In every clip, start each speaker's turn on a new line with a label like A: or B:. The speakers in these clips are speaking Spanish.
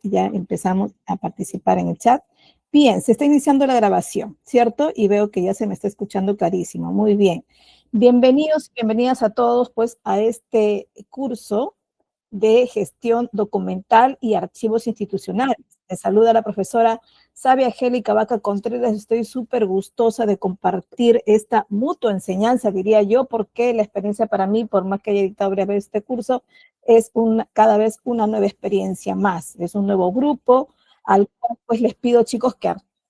A: que ya empezamos a participar en el chat. Bien, se está iniciando la grabación, ¿cierto? Y veo que ya se me está escuchando clarísimo. Muy bien. Bienvenidos y bienvenidas a todos, pues, a este curso de gestión documental y archivos institucionales. Les saluda la profesora Sabia Angélica Vaca Contreras. Estoy súper gustosa de compartir esta mutua enseñanza, diría yo, porque la experiencia para mí, por más que haya dictado breve este curso, es cada vez una nueva experiencia más. Es un nuevo grupo al cual pues les pido, chicos,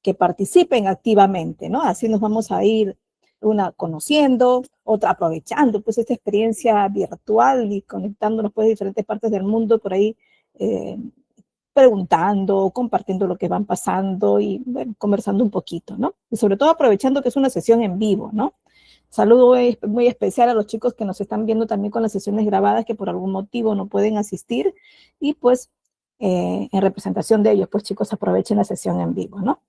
A: que participen activamente, ¿no? Así nos vamos a ir una conociendo, otra aprovechando pues esta experiencia virtual y conectándonos pues de diferentes partes del mundo por ahí, preguntando, compartiendo lo que van pasando y bueno, conversando un poquito, ¿no? Y sobre todo aprovechando que es una sesión en vivo, ¿no? Saludo muy especial a los chicos que nos están viendo también con las sesiones grabadas que por algún motivo no pueden asistir y pues en representación de ellos, pues chicos, aprovechen la sesión en vivo, ¿no?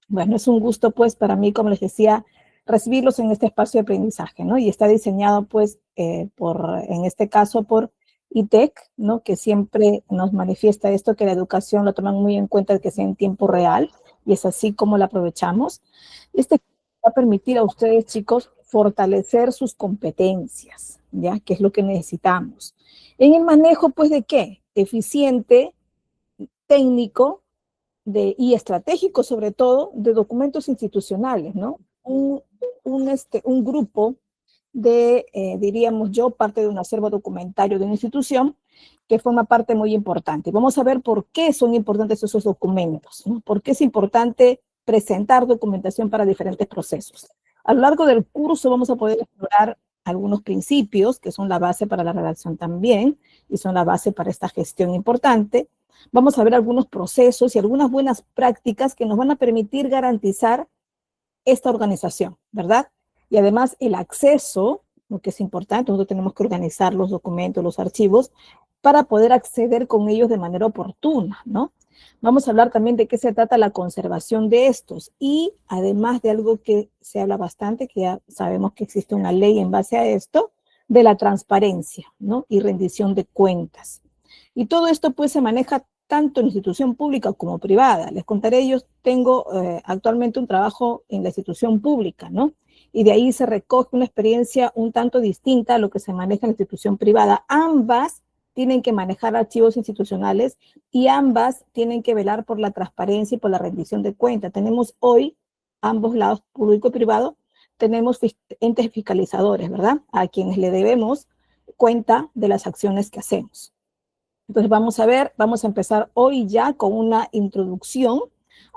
A: Bueno, es un gusto pues para mí, como les decía, recibirlos en este espacio de aprendizaje, ¿no? Y está diseñado pues en este caso por ITEC, ¿no? Que siempre nos manifiesta esto, que la educación lo toman muy en cuenta, que sea en tiempo real, y es así como la aprovechamos. Este va a permitir a ustedes, chicos, fortalecer sus competencias, ¿ya? Que es lo que necesitamos. En el manejo, pues, ¿de qué? Eficiente, técnico, y estratégico, sobre todo, de documentos institucionales, ¿no? Un grupo de, diríamos yo, parte de un acervo documentario de una institución que forma parte muy importante. Vamos a ver por qué son importantes esos documentos, ¿no? ¿Por qué es importante presentar documentación para diferentes procesos? A lo largo del curso vamos a poder explorar algunos principios que son la base para la redacción también y son la base para esta gestión importante. Vamos a ver algunos procesos y algunas buenas prácticas que nos van a permitir garantizar esta organización, ¿verdad? Y además el acceso, lo que es importante, nosotros tenemos que organizar los documentos, los archivos, para poder acceder con ellos de manera oportuna, ¿no? Vamos a hablar también de qué se trata la conservación de estos y además de algo que se habla bastante, que ya sabemos que existe una ley en base a esto, de la transparencia, ¿no? Y rendición de cuentas. Y todo esto pues se maneja tanto en institución pública como privada. Les contaré, yo tengo actualmente un trabajo en la institución pública, ¿no? Y de ahí se recoge una experiencia un tanto distinta a lo que se maneja en la institución privada. Ambas tienen que manejar archivos institucionales y ambas tienen que velar por la transparencia y por la rendición de cuentas. Tenemos hoy, ambos lados, público y privado, tenemos entes fiscalizadores, ¿verdad? A quienes le debemos cuenta de las acciones que hacemos. Entonces vamos a empezar hoy ya con una introducción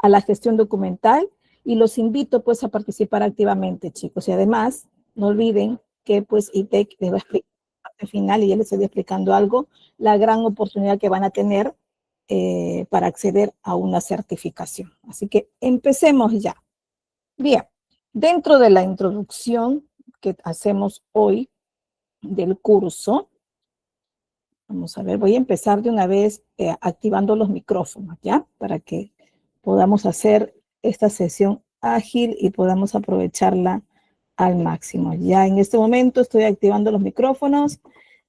A: a la gestión documental y los invito pues a participar activamente, chicos. Y además, no olviden que pues ITEC les va a explicar la parte final y ya les estoy explicando algo, la gran oportunidad que van a tener para acceder a una certificación. Así que empecemos ya. Bien, dentro de la introducción que hacemos hoy del curso, vamos a ver, voy a empezar de una vez activando los micrófonos, ¿ya? Para que podamos hacer esta sesión ágil y podamos aprovecharla al máximo. Ya en este momento estoy activando los micrófonos,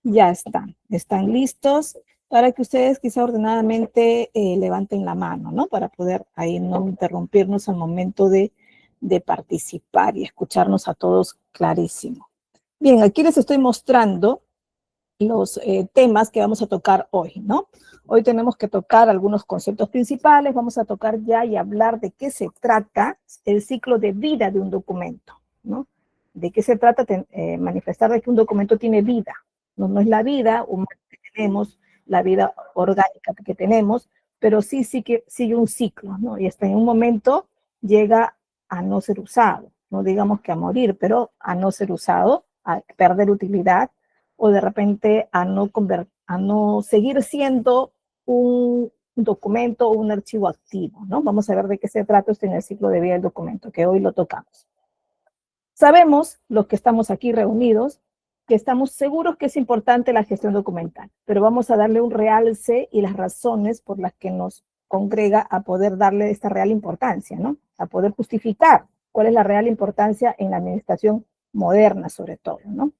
A: ya están listos para que ustedes quizá ordenadamente levanten la mano, ¿no? Para poder ahí no interrumpirnos al momento de participar y escucharnos a todos clarísimo. Bien, aquí les estoy mostrando los temas que vamos a tocar hoy, ¿no? Hoy tenemos que tocar algunos conceptos principales, vamos a tocar ya y hablar de qué se trata el ciclo de vida de un documento, ¿no? De qué se trata manifestar de que un documento tiene vida, ¿no? No es la vida humana que tenemos, la vida orgánica que tenemos, pero sí que sigue un ciclo, ¿no? Y hasta en un momento llega a no ser usado, no digamos que a morir, pero a no ser usado, a perder utilidad, o de repente a no seguir siendo un documento o un archivo activo, ¿no? Vamos a ver de qué se trata esto en el ciclo de vida del documento, que hoy lo tocamos. Sabemos, los que estamos aquí reunidos, que estamos seguros que es importante la gestión documental, pero vamos a darle un realce y las razones por las que nos congrega a poder darle esta real importancia, ¿no? A poder justificar cuál es la real importancia en la administración moderna, sobre todo, ¿no?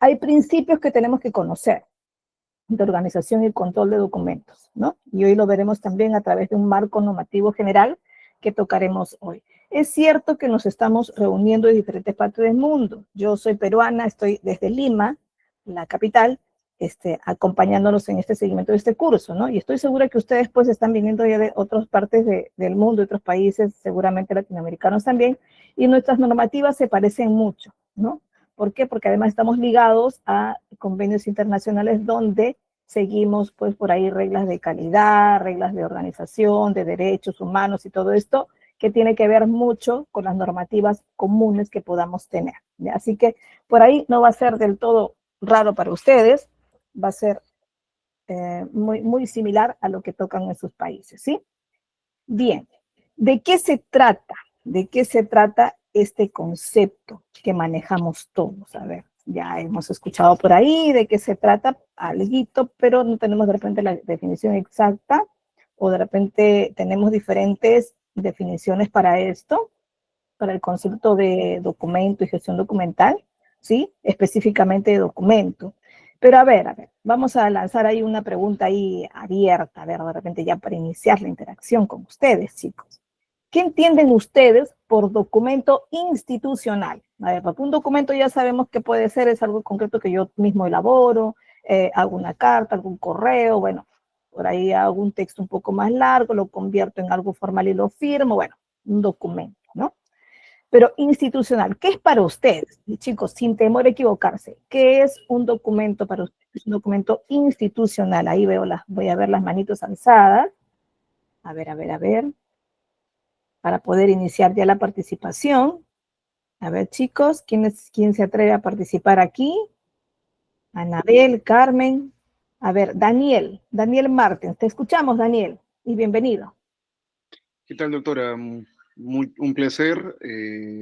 A: Hay principios que tenemos que conocer, de organización y control de documentos, ¿no? Y hoy lo veremos también a través de un marco normativo general que tocaremos hoy. Es cierto que nos estamos reuniendo en diferentes partes del mundo. Yo soy peruana, estoy desde Lima, la capital, acompañándolos en este seguimiento de este curso, ¿no? Y estoy segura que ustedes pues están viniendo ya de otras partes del mundo, de otros países, seguramente latinoamericanos también, y nuestras normativas se parecen mucho, ¿no? ¿Por qué? Porque además estamos ligados a convenios internacionales donde seguimos pues por ahí reglas de calidad, reglas de organización, de derechos humanos y todo esto, que tiene que ver mucho con las normativas comunes que podamos tener, ¿ya? Así que por ahí no va a ser del todo raro para ustedes, va a ser muy similar a lo que tocan en sus países, ¿sí? Bien, ¿de qué se trata? ¿De qué se trata este concepto que manejamos todos? A ver, ya hemos escuchado por ahí de qué se trata, alguito, pero no tenemos de repente la definición exacta, o de repente tenemos diferentes definiciones para esto, para el concepto de documento y gestión documental, ¿sí? Específicamente de documento. Pero a ver, vamos a lanzar ahí una pregunta ahí abierta, a ver, de repente ya para iniciar la interacción con ustedes, chicos. ¿Qué entienden ustedes por documento institucional? A ver, porque un documento ya sabemos que puede ser, es algo concreto que yo mismo elaboro, hago una carta, algún correo, bueno, por ahí hago un texto un poco más largo, lo convierto en algo formal y lo firmo, bueno, un documento, ¿no? Pero institucional, ¿qué es para ustedes? Y chicos, sin temor a equivocarse, ¿qué es un documento para ustedes? Un documento institucional. Ahí voy a ver las manitos alzadas. A ver, para poder iniciar ya la participación. A ver, chicos, ¿quién se atreve a participar aquí? Anabel, Carmen. A ver, Daniel Martins. Te escuchamos, Daniel, y bienvenido.
B: ¿Qué tal, doctora? Un placer.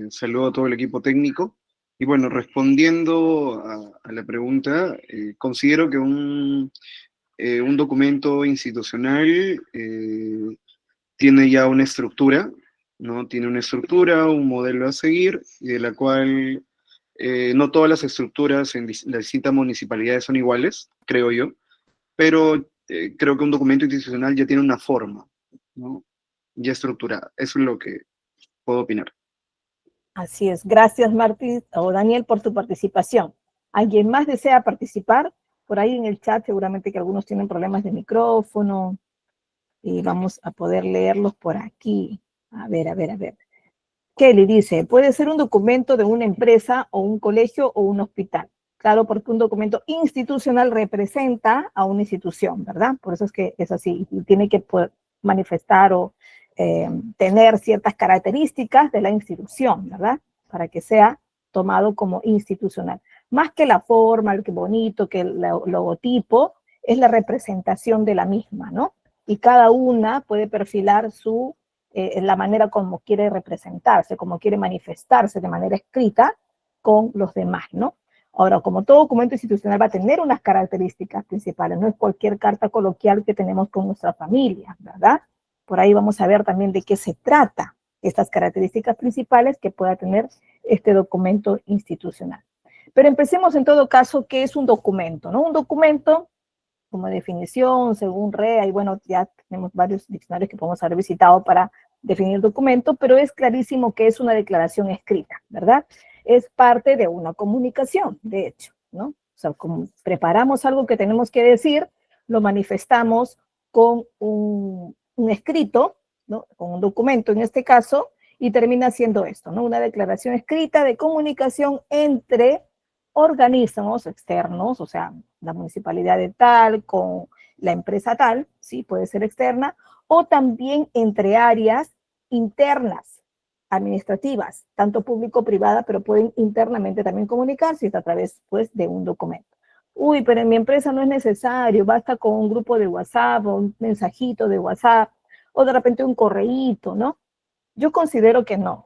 B: Saludo a todo el equipo técnico. Y bueno, respondiendo a la pregunta, considero que un documento institucional tiene ya una estructura, ¿no? Tiene una estructura, un modelo a seguir, y de la cual no todas las estructuras en las distintas municipalidades son iguales, creo yo, pero creo que un documento institucional ya tiene una forma, ¿no? Ya estructurada. Eso es lo que puedo opinar.
A: Así es. Gracias, Martín o Daniel, por tu participación. ¿Alguien más desea participar? Por ahí en el chat seguramente que algunos tienen problemas de micrófono y vamos a poder leerlos por aquí. A ver. Kelly dice, puede ser un documento de una empresa o un colegio o un hospital. Claro, porque un documento institucional representa a una institución, ¿verdad? Por eso es que es así. Y tiene que poder manifestar o tener ciertas características de la institución, ¿verdad? Para que sea tomado como institucional. Más que la forma, el que bonito, que el logotipo, es la representación de la misma, ¿no? Y cada una puede perfilar la manera como quiere representarse, como quiere manifestarse de manera escrita con los demás, ¿no? Ahora, como todo documento institucional va a tener unas características principales, no es cualquier carta coloquial que tenemos con nuestra familia, ¿verdad? Por ahí vamos a ver también de qué se trata, estas características principales que pueda tener este documento institucional. Pero empecemos en todo caso, ¿qué es un documento? ¿No? Un documento, como definición, según REA, y bueno, ya tenemos varios diccionarios que podemos haber visitado para definir documento, pero es clarísimo que es una declaración escrita, ¿verdad? Es parte de una comunicación, de hecho, ¿no? O sea, como preparamos algo que tenemos que decir, lo manifestamos con un escrito, ¿no? Con un documento en este caso, y termina siendo esto, ¿no? Una declaración escrita de comunicación entre organismos externos, o sea, la municipalidad de tal con la empresa tal, sí, puede ser externa, o también entre áreas internas, administrativas, tanto público-privada, pero pueden internamente también comunicarse a través, pues, de un documento. Uy, pero en mi empresa no es necesario, basta con un grupo de WhatsApp o un mensajito de WhatsApp, o de repente un correíto, ¿no? Yo considero que no.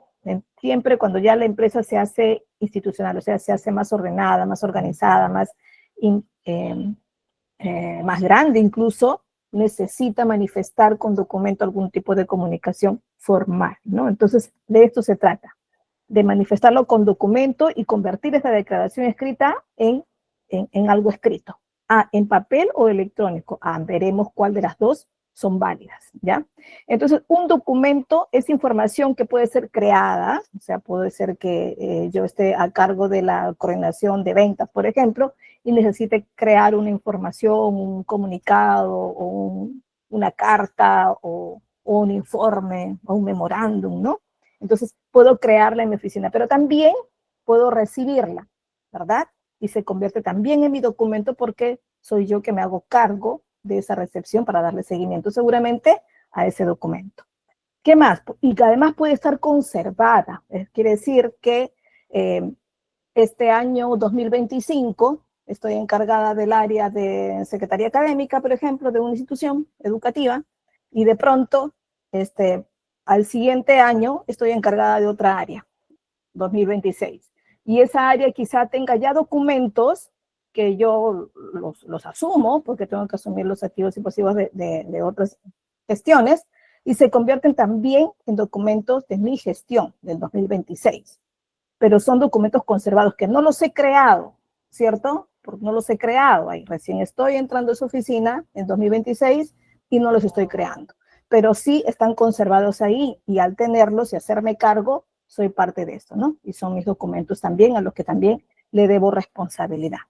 A: Siempre cuando ya la empresa se hace institucional, o sea, se hace más ordenada, más organizada, más grande incluso, necesita manifestar con documento algún tipo de comunicación formal, ¿no? Entonces, de esto se trata, de manifestarlo con documento y convertir esta declaración escrita en algo escrito, ¿En papel o electrónico? Veremos cuál de las dos son válidas, ¿ya? Entonces, un documento es información que puede ser creada, o sea, puede ser que yo esté a cargo de la coordinación de ventas, por ejemplo, y necesite crear una información, un comunicado, o una carta, o un informe, o un memorándum, ¿no? Entonces, puedo crearla en mi oficina, pero también puedo recibirla, ¿verdad? Y se convierte también en mi documento porque soy yo que me hago cargo de esa recepción para darle seguimiento seguramente a ese documento. ¿Qué más? Y que además puede estar conservada. Quiere decir que este año 2025 estoy encargada del área de secretaría académica, por ejemplo, de una institución educativa, y de pronto, al siguiente año estoy encargada de otra área, 2026. Y esa área quizá tenga ya documentos que yo los asumo, porque tengo que asumir los activos y pasivos de otras gestiones, y se convierten también en documentos de mi gestión del 2026. Pero son documentos conservados que no los he creado, ¿cierto? Porque no los he creado. Ahí recién estoy entrando a su oficina en 2026 y no los estoy creando. Pero sí están conservados ahí, y al tenerlos y hacerme cargo, soy parte de esto, ¿no? Y son mis documentos también, a los que también le debo responsabilidad.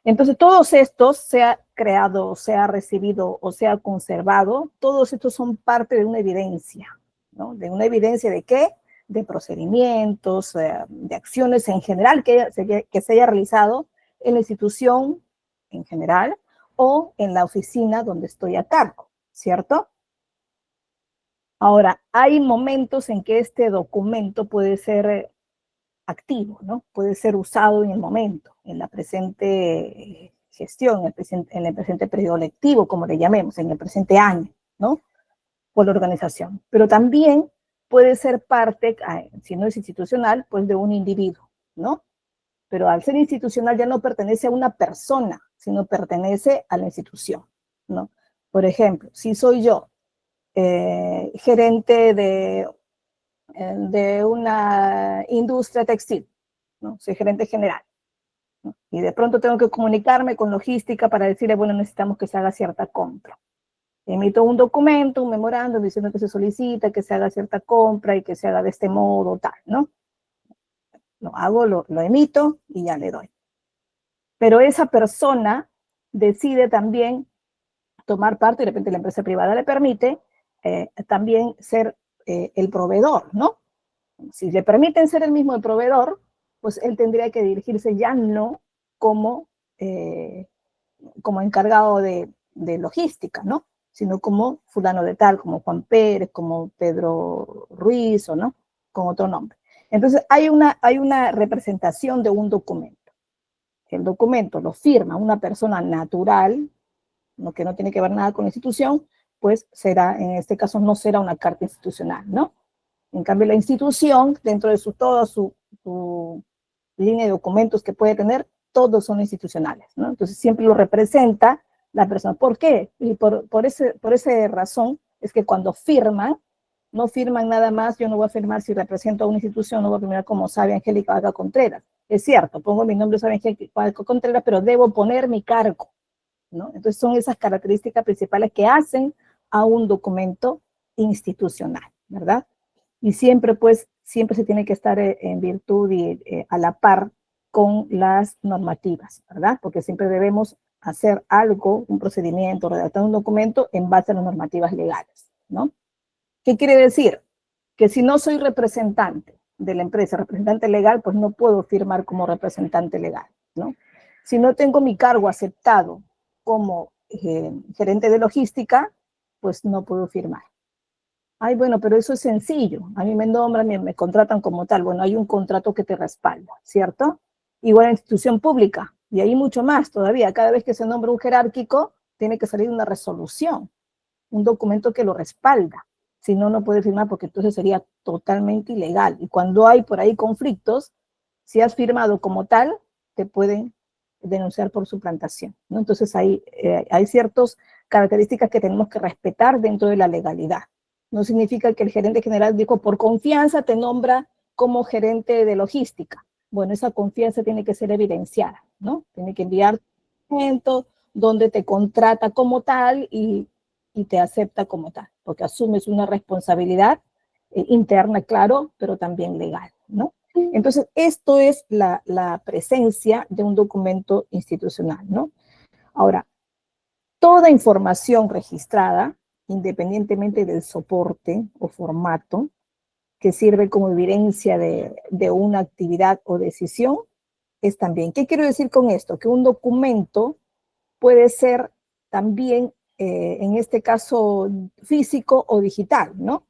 A: Entonces, todos estos, sea creado, sea recibido o sea conservado, todos estos son parte de una evidencia, ¿no? De una evidencia de qué? De procedimientos, de acciones en general que se haya realizado en la institución en general o en la oficina donde estoy a cargo, ¿cierto? Ahora, hay momentos en que este documento puede ser activo, ¿no? Puede ser usado en el momento, en la presente gestión, en el presente periodo lectivo, como le llamemos, en el presente año, ¿no? Por la organización. Pero también puede ser parte, si no es institucional, pues de un individuo, ¿no? Pero al ser institucional ya no pertenece a una persona, sino pertenece a la institución, ¿no? Por ejemplo, si soy yo gerente de una industria textil, ¿no? Soy gerente general, ¿no? Y de pronto tengo que comunicarme con logística para decirle, bueno, necesitamos que se haga cierta compra. Emito un documento, un memorándum diciendo que se solicita que se haga cierta compra y que se haga de este modo, tal, ¿no? Lo hago, lo emito y ya le doy. Pero esa persona decide también tomar parte, y de repente la empresa privada le permite también ser el proveedor, ¿no? Si le permiten ser el mismo el proveedor, pues él tendría que dirigirse ya no como, como encargado de logística, ¿no? Sino como fulano de tal, como Juan Pérez, como Pedro Ruiz, o no, con otro nombre. Entonces hay una representación de un documento. El documento lo firma una persona natural, ¿no? Que no tiene que ver nada con la institución, pues será, en este caso, no será una carta institucional, ¿no? En cambio, la institución, dentro de toda su línea de documentos que puede tener, todos son institucionales, ¿no? Entonces, siempre lo representa la persona. ¿Por qué? Y por esa razón es que cuando firman, no firman nada más. Yo no voy a firmar si represento a una institución, no voy a firmar como Sabia Angélica Vaca Contreras. Es cierto, pongo mi nombre Sabia Angélica Vaca Contreras, pero debo poner mi cargo, ¿no? Entonces, son esas características principales que hacen a un documento institucional, ¿verdad? Y siempre, pues, siempre se tiene que estar en virtud y a la par con las normativas, ¿verdad? Porque siempre debemos hacer algo, un procedimiento, redactar un documento en base a las normativas legales, ¿no? ¿Qué quiere decir? Que si no soy representante de la empresa, representante legal, pues no puedo firmar como representante legal, ¿no? Si no tengo mi cargo aceptado como gerente de logística, pues no puedo firmar. Ay, bueno, pero eso es sencillo. A mí me nombran, me contratan como tal. Bueno, hay un contrato que te respalda, ¿cierto? Igual en institución pública, y ahí mucho más todavía. Cada vez que se nombra un jerárquico, tiene que salir una resolución, un documento que lo respalda. Si no, no puede firmar, porque entonces sería totalmente ilegal. Y cuando hay por ahí conflictos, si has firmado como tal, te pueden denunciar por suplantación, ¿no? Entonces hay ciertas características que tenemos que respetar dentro de la legalidad. No significa que el gerente general dijo, por confianza te nombra como gerente de logística. Bueno, esa confianza tiene que ser evidenciada, ¿no? Tiene que enviar documentos, donde te contrata como tal y te acepta como tal, porque asumes una responsabilidad interna, claro, pero también legal, ¿no? Entonces, esto es la presencia de un documento institucional, ¿no? Ahora, toda información registrada, independientemente del soporte o formato, que sirve como evidencia de una actividad o decisión, es también. ¿Qué quiero decir con esto? Que un documento puede ser también, en este caso, físico o digital, ¿no?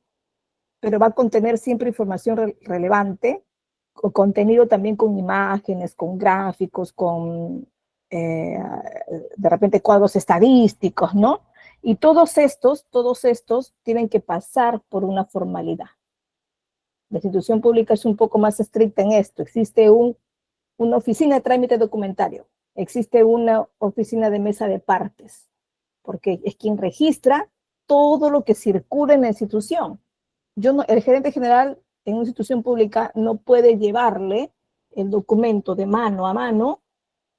A: Pero va a contener siempre información relevante, o contenido también con imágenes, con gráficos, con de repente cuadros estadísticos, ¿no? Y todos estos tienen que pasar por una formalidad. La institución pública es un poco más estricta en esto. Existe una oficina de trámite documentario, existe una oficina de mesa de partes, porque es quien registra todo lo que circula en la institución. El gerente general en una institución pública no puede llevarle el documento de mano a mano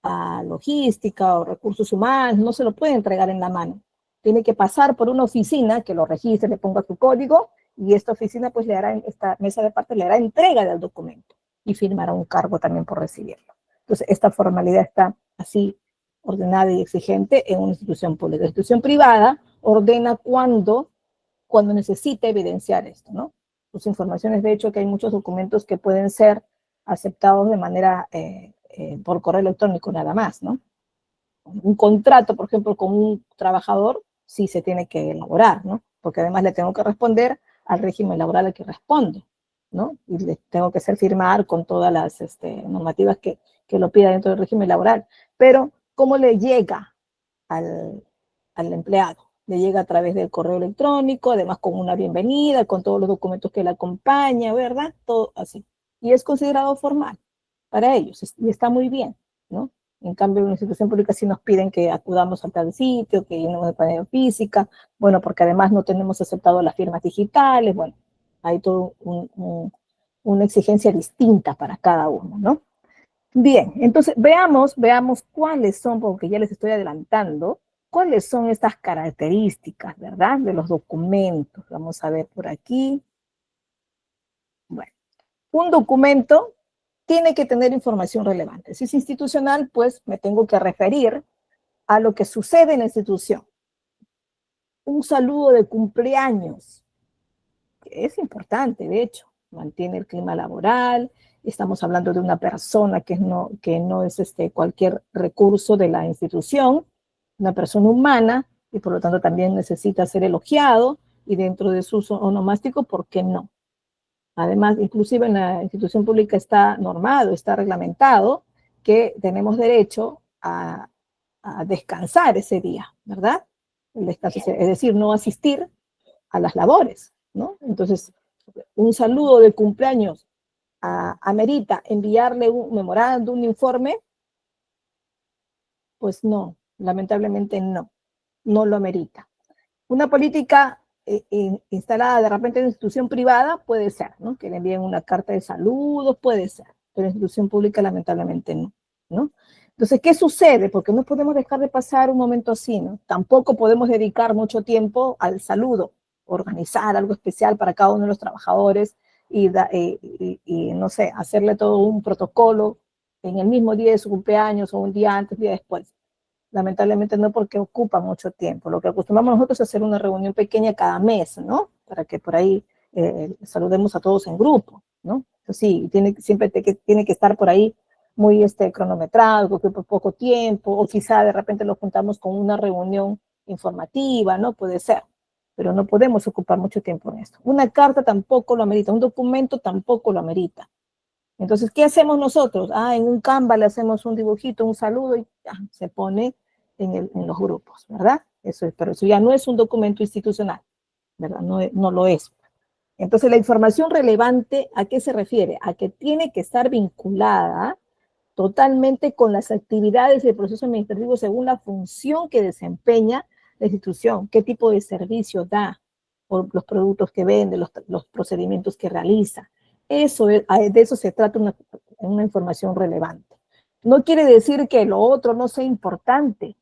A: a logística o recursos humanos, no se lo puede entregar en la mano. Tiene que pasar por una oficina que lo registre, le ponga su código, y esta oficina, pues, esta mesa de partes le hará entrega del documento y firmará un cargo también por recibirlo. Entonces, esta formalidad está así ordenada y exigente en una institución pública. La institución privada ordena cuando necesita evidenciar esto, ¿no? Sus informaciones, de hecho, que hay muchos documentos que pueden ser aceptados de manera por correo electrónico nada más, ¿no? Un contrato, por ejemplo, con un trabajador, sí se tiene que elaborar, ¿no? Porque además le tengo que responder al régimen laboral al que respondo, ¿no? Y le tengo que hacer firmar con todas las normativas que lo pida dentro del régimen laboral. Pero, ¿cómo le llega al empleado? Le llega a través del correo electrónico, además con una bienvenida, con todos los documentos que le acompaña, ¿verdad? Todo así. Y es considerado formal para ellos, y está muy bien, ¿no? En cambio, en una institución pública sí nos piden que acudamos a tal sitio, que llenemos de manera física, bueno, porque además no tenemos aceptado las firmas digitales, bueno, hay toda una exigencia distinta para cada uno, ¿no? Bien, entonces veamos cuáles son, porque ya les estoy adelantando, cuáles son estas características, ¿verdad? De los documentos. Vamos a ver por aquí. Bueno, un documento tiene que tener información relevante. Si es institucional, pues me tengo que referir a lo que sucede en la institución. Un saludo de cumpleaños, que es importante, de hecho, mantiene el clima laboral. Estamos hablando de una persona que no es cualquier recurso de la institución, una persona humana, y por lo tanto también necesita ser elogiado, y dentro de su onomástico, ¿por qué no? Además, inclusive en la institución pública está normado, está reglamentado que tenemos derecho a descansar ese día, ¿verdad? El descanso, es decir, no asistir a las labores, ¿no? Entonces, un saludo de cumpleaños amerita enviarle un memorando, un informe. Pues no, lamentablemente no lo amerita. Una política instalada de repente en una institución privada puede ser, ¿no? Que le envíen una carta de saludos, puede ser, pero en institución pública lamentablemente ¿no? Entonces, ¿qué sucede? Porque no podemos dejar de pasar un momento así, ¿no? Tampoco podemos dedicar mucho tiempo al saludo, organizar algo especial para cada uno de los trabajadores y no sé, hacerle todo un protocolo en el mismo día de su cumpleaños o un día antes, día después. Lamentablemente no, porque ocupa mucho tiempo. Lo que acostumbramos nosotros es hacer una reunión pequeña cada mes, ¿no? Para que por ahí saludemos a todos en grupo, ¿no? Entonces, sí, siempre tiene que estar por ahí muy cronometrado, que ocupa poco tiempo, o quizá de repente lo juntamos con una reunión informativa, ¿no? Puede ser, pero no podemos ocupar mucho tiempo en esto. Una carta tampoco lo amerita, un documento tampoco lo amerita. Entonces, ¿qué hacemos nosotros? En un Canva le hacemos un dibujito, un saludo, y se pone en los grupos, ¿verdad? Pero eso ya no es un documento institucional, ¿verdad? No lo es. Entonces, la información relevante, ¿a qué se refiere? A que tiene que estar vinculada totalmente con las actividades del proceso administrativo según la función que desempeña la institución, qué tipo de servicio da, por los productos que vende, los procedimientos que realiza. De eso se trata una información relevante. No quiere decir que lo otro no sea importante,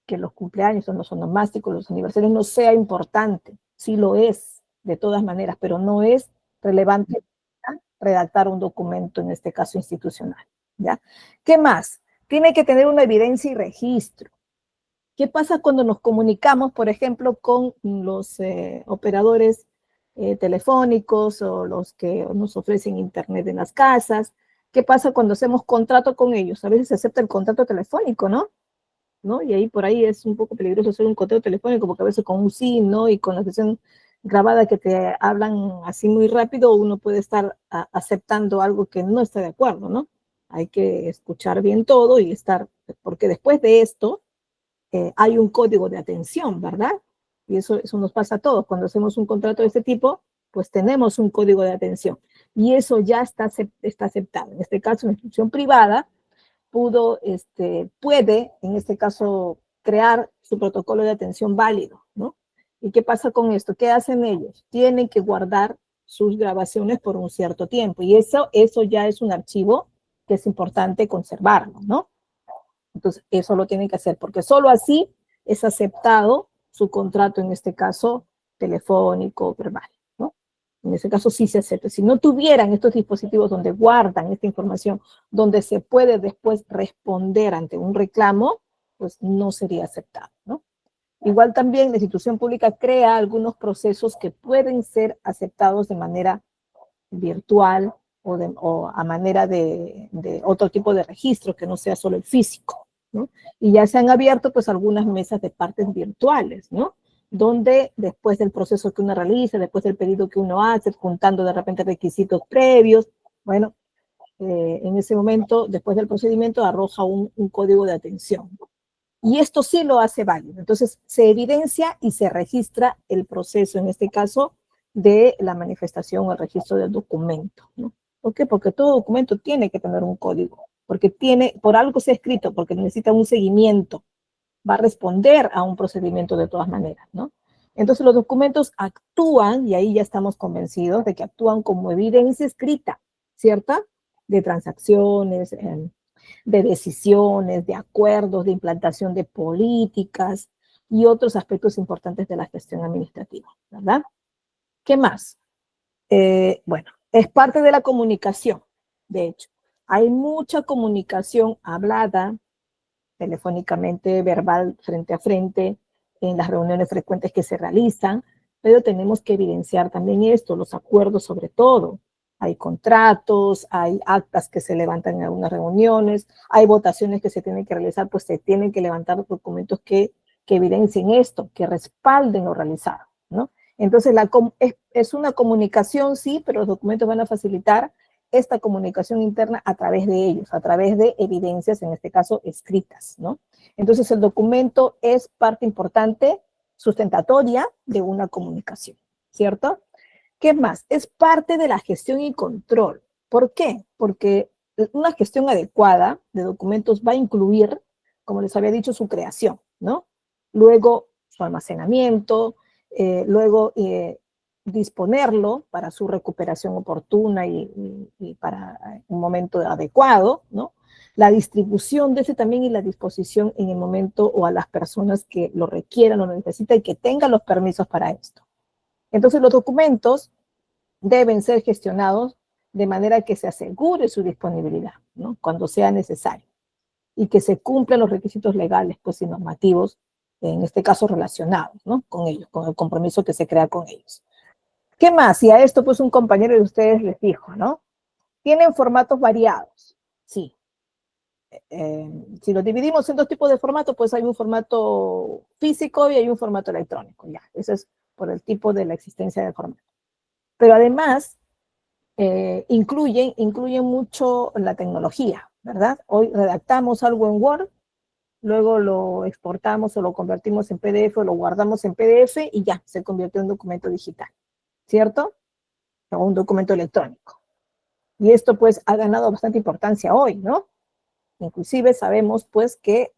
A: que los cumpleaños o los onomásticos, los aniversarios no sea importante. Sí lo es, de todas maneras, pero no es relevante, ¿ya?, redactar un documento, en este caso institucional, ¿ya? ¿Qué más? Tiene que tener una evidencia y registro. ¿Qué pasa cuando nos comunicamos, por ejemplo, con los operadores telefónicos o los que nos ofrecen internet en las casas? ¿Qué pasa cuando hacemos contrato con ellos? A veces se acepta el contrato telefónico, ¿no? Y ahí por ahí es un poco peligroso hacer un contrato telefónico, porque a veces con un sí, ¿no? Y con la sesión grabada que te hablan así muy rápido, uno puede estar aceptando algo que no está de acuerdo, ¿no? Hay que escuchar bien todo y estar, porque después de esto hay un código de atención, ¿verdad? Y eso nos pasa a todos. Cuando hacemos un contrato de este tipo, pues tenemos un código de atención. Y eso ya está aceptado. En este caso, una institución privada puede, en este caso, crear su protocolo de atención válido, ¿no? ¿Y qué pasa con esto? ¿Qué hacen ellos? Tienen que guardar sus grabaciones por un cierto tiempo. Y eso ya es un archivo que es importante conservarlo, ¿no? Entonces, eso lo tienen que hacer, porque solo así es aceptado su contrato, en este caso, telefónico, verbal, ¿no? En ese caso sí se acepta. Si no tuvieran estos dispositivos donde guardan esta información, donde se puede después responder ante un reclamo, pues no sería aceptado, ¿no? Igual también la institución pública crea algunos procesos que pueden ser aceptados de manera virtual o a manera de otro tipo de registro que no sea solo el físico, ¿no? Y ya se han abierto pues algunas mesas de partes virtuales, ¿no? Donde después del proceso que uno realiza, después del pedido que uno hace, juntando de repente requisitos previos, bueno, en ese momento, después del procedimiento, arroja un código de atención. Y esto sí lo hace válido. Entonces, se evidencia y se registra el proceso, en este caso, de la manifestación o el registro del documento, ¿no? ¿Por qué? Porque todo documento tiene que tener un código, porque por algo se ha escrito, porque necesita un seguimiento, va a responder a un procedimiento de todas maneras, ¿no? Entonces, los documentos actúan, y ahí ya estamos convencidos de que actúan como evidencia escrita, ¿cierta? De transacciones, de decisiones, de acuerdos, de implantación de políticas y otros aspectos importantes de la gestión administrativa, ¿verdad? ¿Qué más? Bueno, es parte de la comunicación, de hecho. Hay mucha comunicación hablada, telefónicamente, verbal, frente a frente, en las reuniones frecuentes que se realizan, pero tenemos que evidenciar también esto, los acuerdos sobre todo. Hay contratos, hay actas que se levantan en algunas reuniones, hay votaciones que se tienen que realizar, pues se tienen que levantar documentos que evidencien esto, que respalden lo realizado, ¿no? Entonces, es una comunicación, sí, pero los documentos van a facilitar esta comunicación interna a través de ellos, a través de evidencias, en este caso, escritas, ¿no? Entonces, el documento es parte importante, sustentatoria de una comunicación, ¿cierto? ¿Qué más? Es parte de la gestión y control. ¿Por qué? Porque una gestión adecuada de documentos va a incluir, como les había dicho, su creación, ¿no? Luego, su almacenamiento, luego disponerlo para su recuperación oportuna y para un momento adecuado, ¿no? La distribución de ese también y la disposición en el momento o a las personas que lo requieran o lo necesitan y que tengan los permisos para esto. Entonces, los documentos deben ser gestionados de manera que se asegure su disponibilidad, ¿no? Cuando sea necesario, y que se cumplan los requisitos legales, pues, y normativos, en este caso relacionados, ¿no? Con ellos, con el compromiso que se crea con ellos. ¿Qué más? Y a esto, pues, un compañero de ustedes les dijo, ¿no? Tienen formatos variados, sí. Si los dividimos en dos tipos de formatos, pues hay un formato físico y hay un formato electrónico, ya. Eso es por el tipo de la existencia del formato. Pero además, incluyen mucho la tecnología, ¿verdad? Hoy redactamos algo en Word, luego lo exportamos o lo convertimos en PDF o lo guardamos en PDF y ya, se convierte en un documento digital, ¿cierto? O un documento electrónico. Y esto pues ha ganado bastante importancia hoy, ¿no? Inclusive sabemos pues que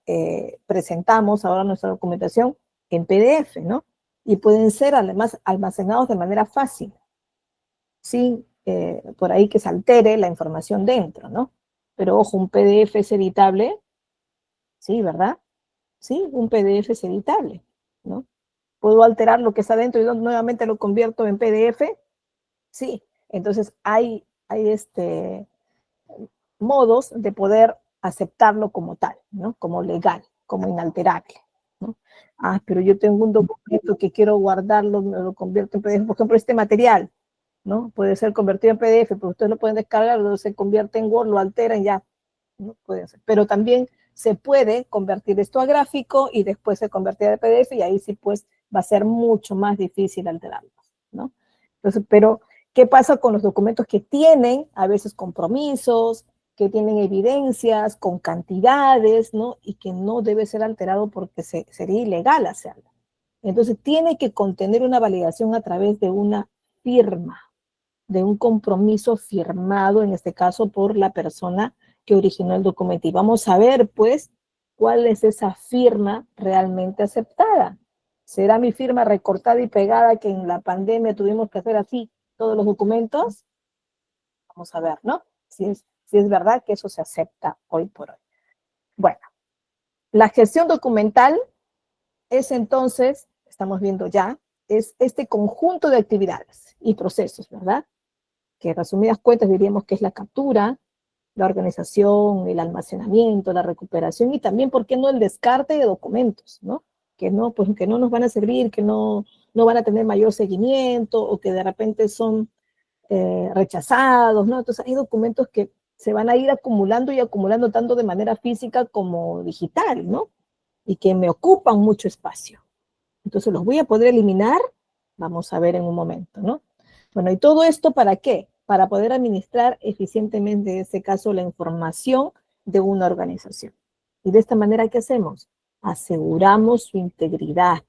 A: presentamos ahora nuestra documentación en PDF, ¿no? Y pueden ser además almacenados de manera fácil, sin por ahí que se altere la información dentro, ¿no? Pero ojo, un PDF es editable, sí, ¿verdad? ¿sí? Un PDF es editable, ¿no? Puedo alterar lo que está dentro y nuevamente lo convierto en PDF, sí. Entonces hay modos de poder aceptarlo como tal, ¿no? Como legal, como inalterable, ¿no? Ah, pero yo tengo un documento que quiero guardarlo, me lo convierto en PDF, por ejemplo, este material, ¿no? Puede ser convertido en PDF, pero ustedes lo pueden descargar, luego se convierte en Word, lo alteran, ya, ¿no? Puede ser. Pero también se puede convertir esto a gráfico y después se convertir a PDF y ahí sí, pues, va a ser mucho más difícil alterarlo, ¿no? Entonces, pero, ¿qué pasa con los documentos que tienen a veces compromisos, que tienen evidencias con cantidades, ¿no? Y que no debe ser alterado porque sería ilegal hacerlo. Entonces, tiene que contener una validación a través de una firma, de un compromiso firmado, en este caso por la persona que originó el documento. Y vamos a ver, pues, cuál es esa firma realmente aceptada. ¿Será mi firma recortada y pegada que en la pandemia tuvimos que hacer así todos los documentos? Vamos a ver, ¿no? Si es verdad que eso se acepta hoy por hoy. Bueno, la gestión documental es entonces, estamos viendo ya, es este conjunto de actividades y procesos, ¿verdad? Que en resumidas cuentas diríamos que es la captura, la organización, el almacenamiento, la recuperación y también, ¿por qué no el descarte de documentos, ¿no? Que no, pues que no nos van a servir, que no van a tener mayor seguimiento o que de repente son rechazados, ¿no? Entonces hay documentos que se van a ir acumulando y acumulando tanto de manera física como digital, ¿no? Y que me ocupan mucho espacio. Entonces los voy a poder eliminar, vamos a ver en un momento, ¿no? Bueno, ¿y todo esto para qué? Para poder administrar eficientemente, en este caso, la información de una organización. Y de esta manera, ¿qué hacemos? Aseguramos su integridad,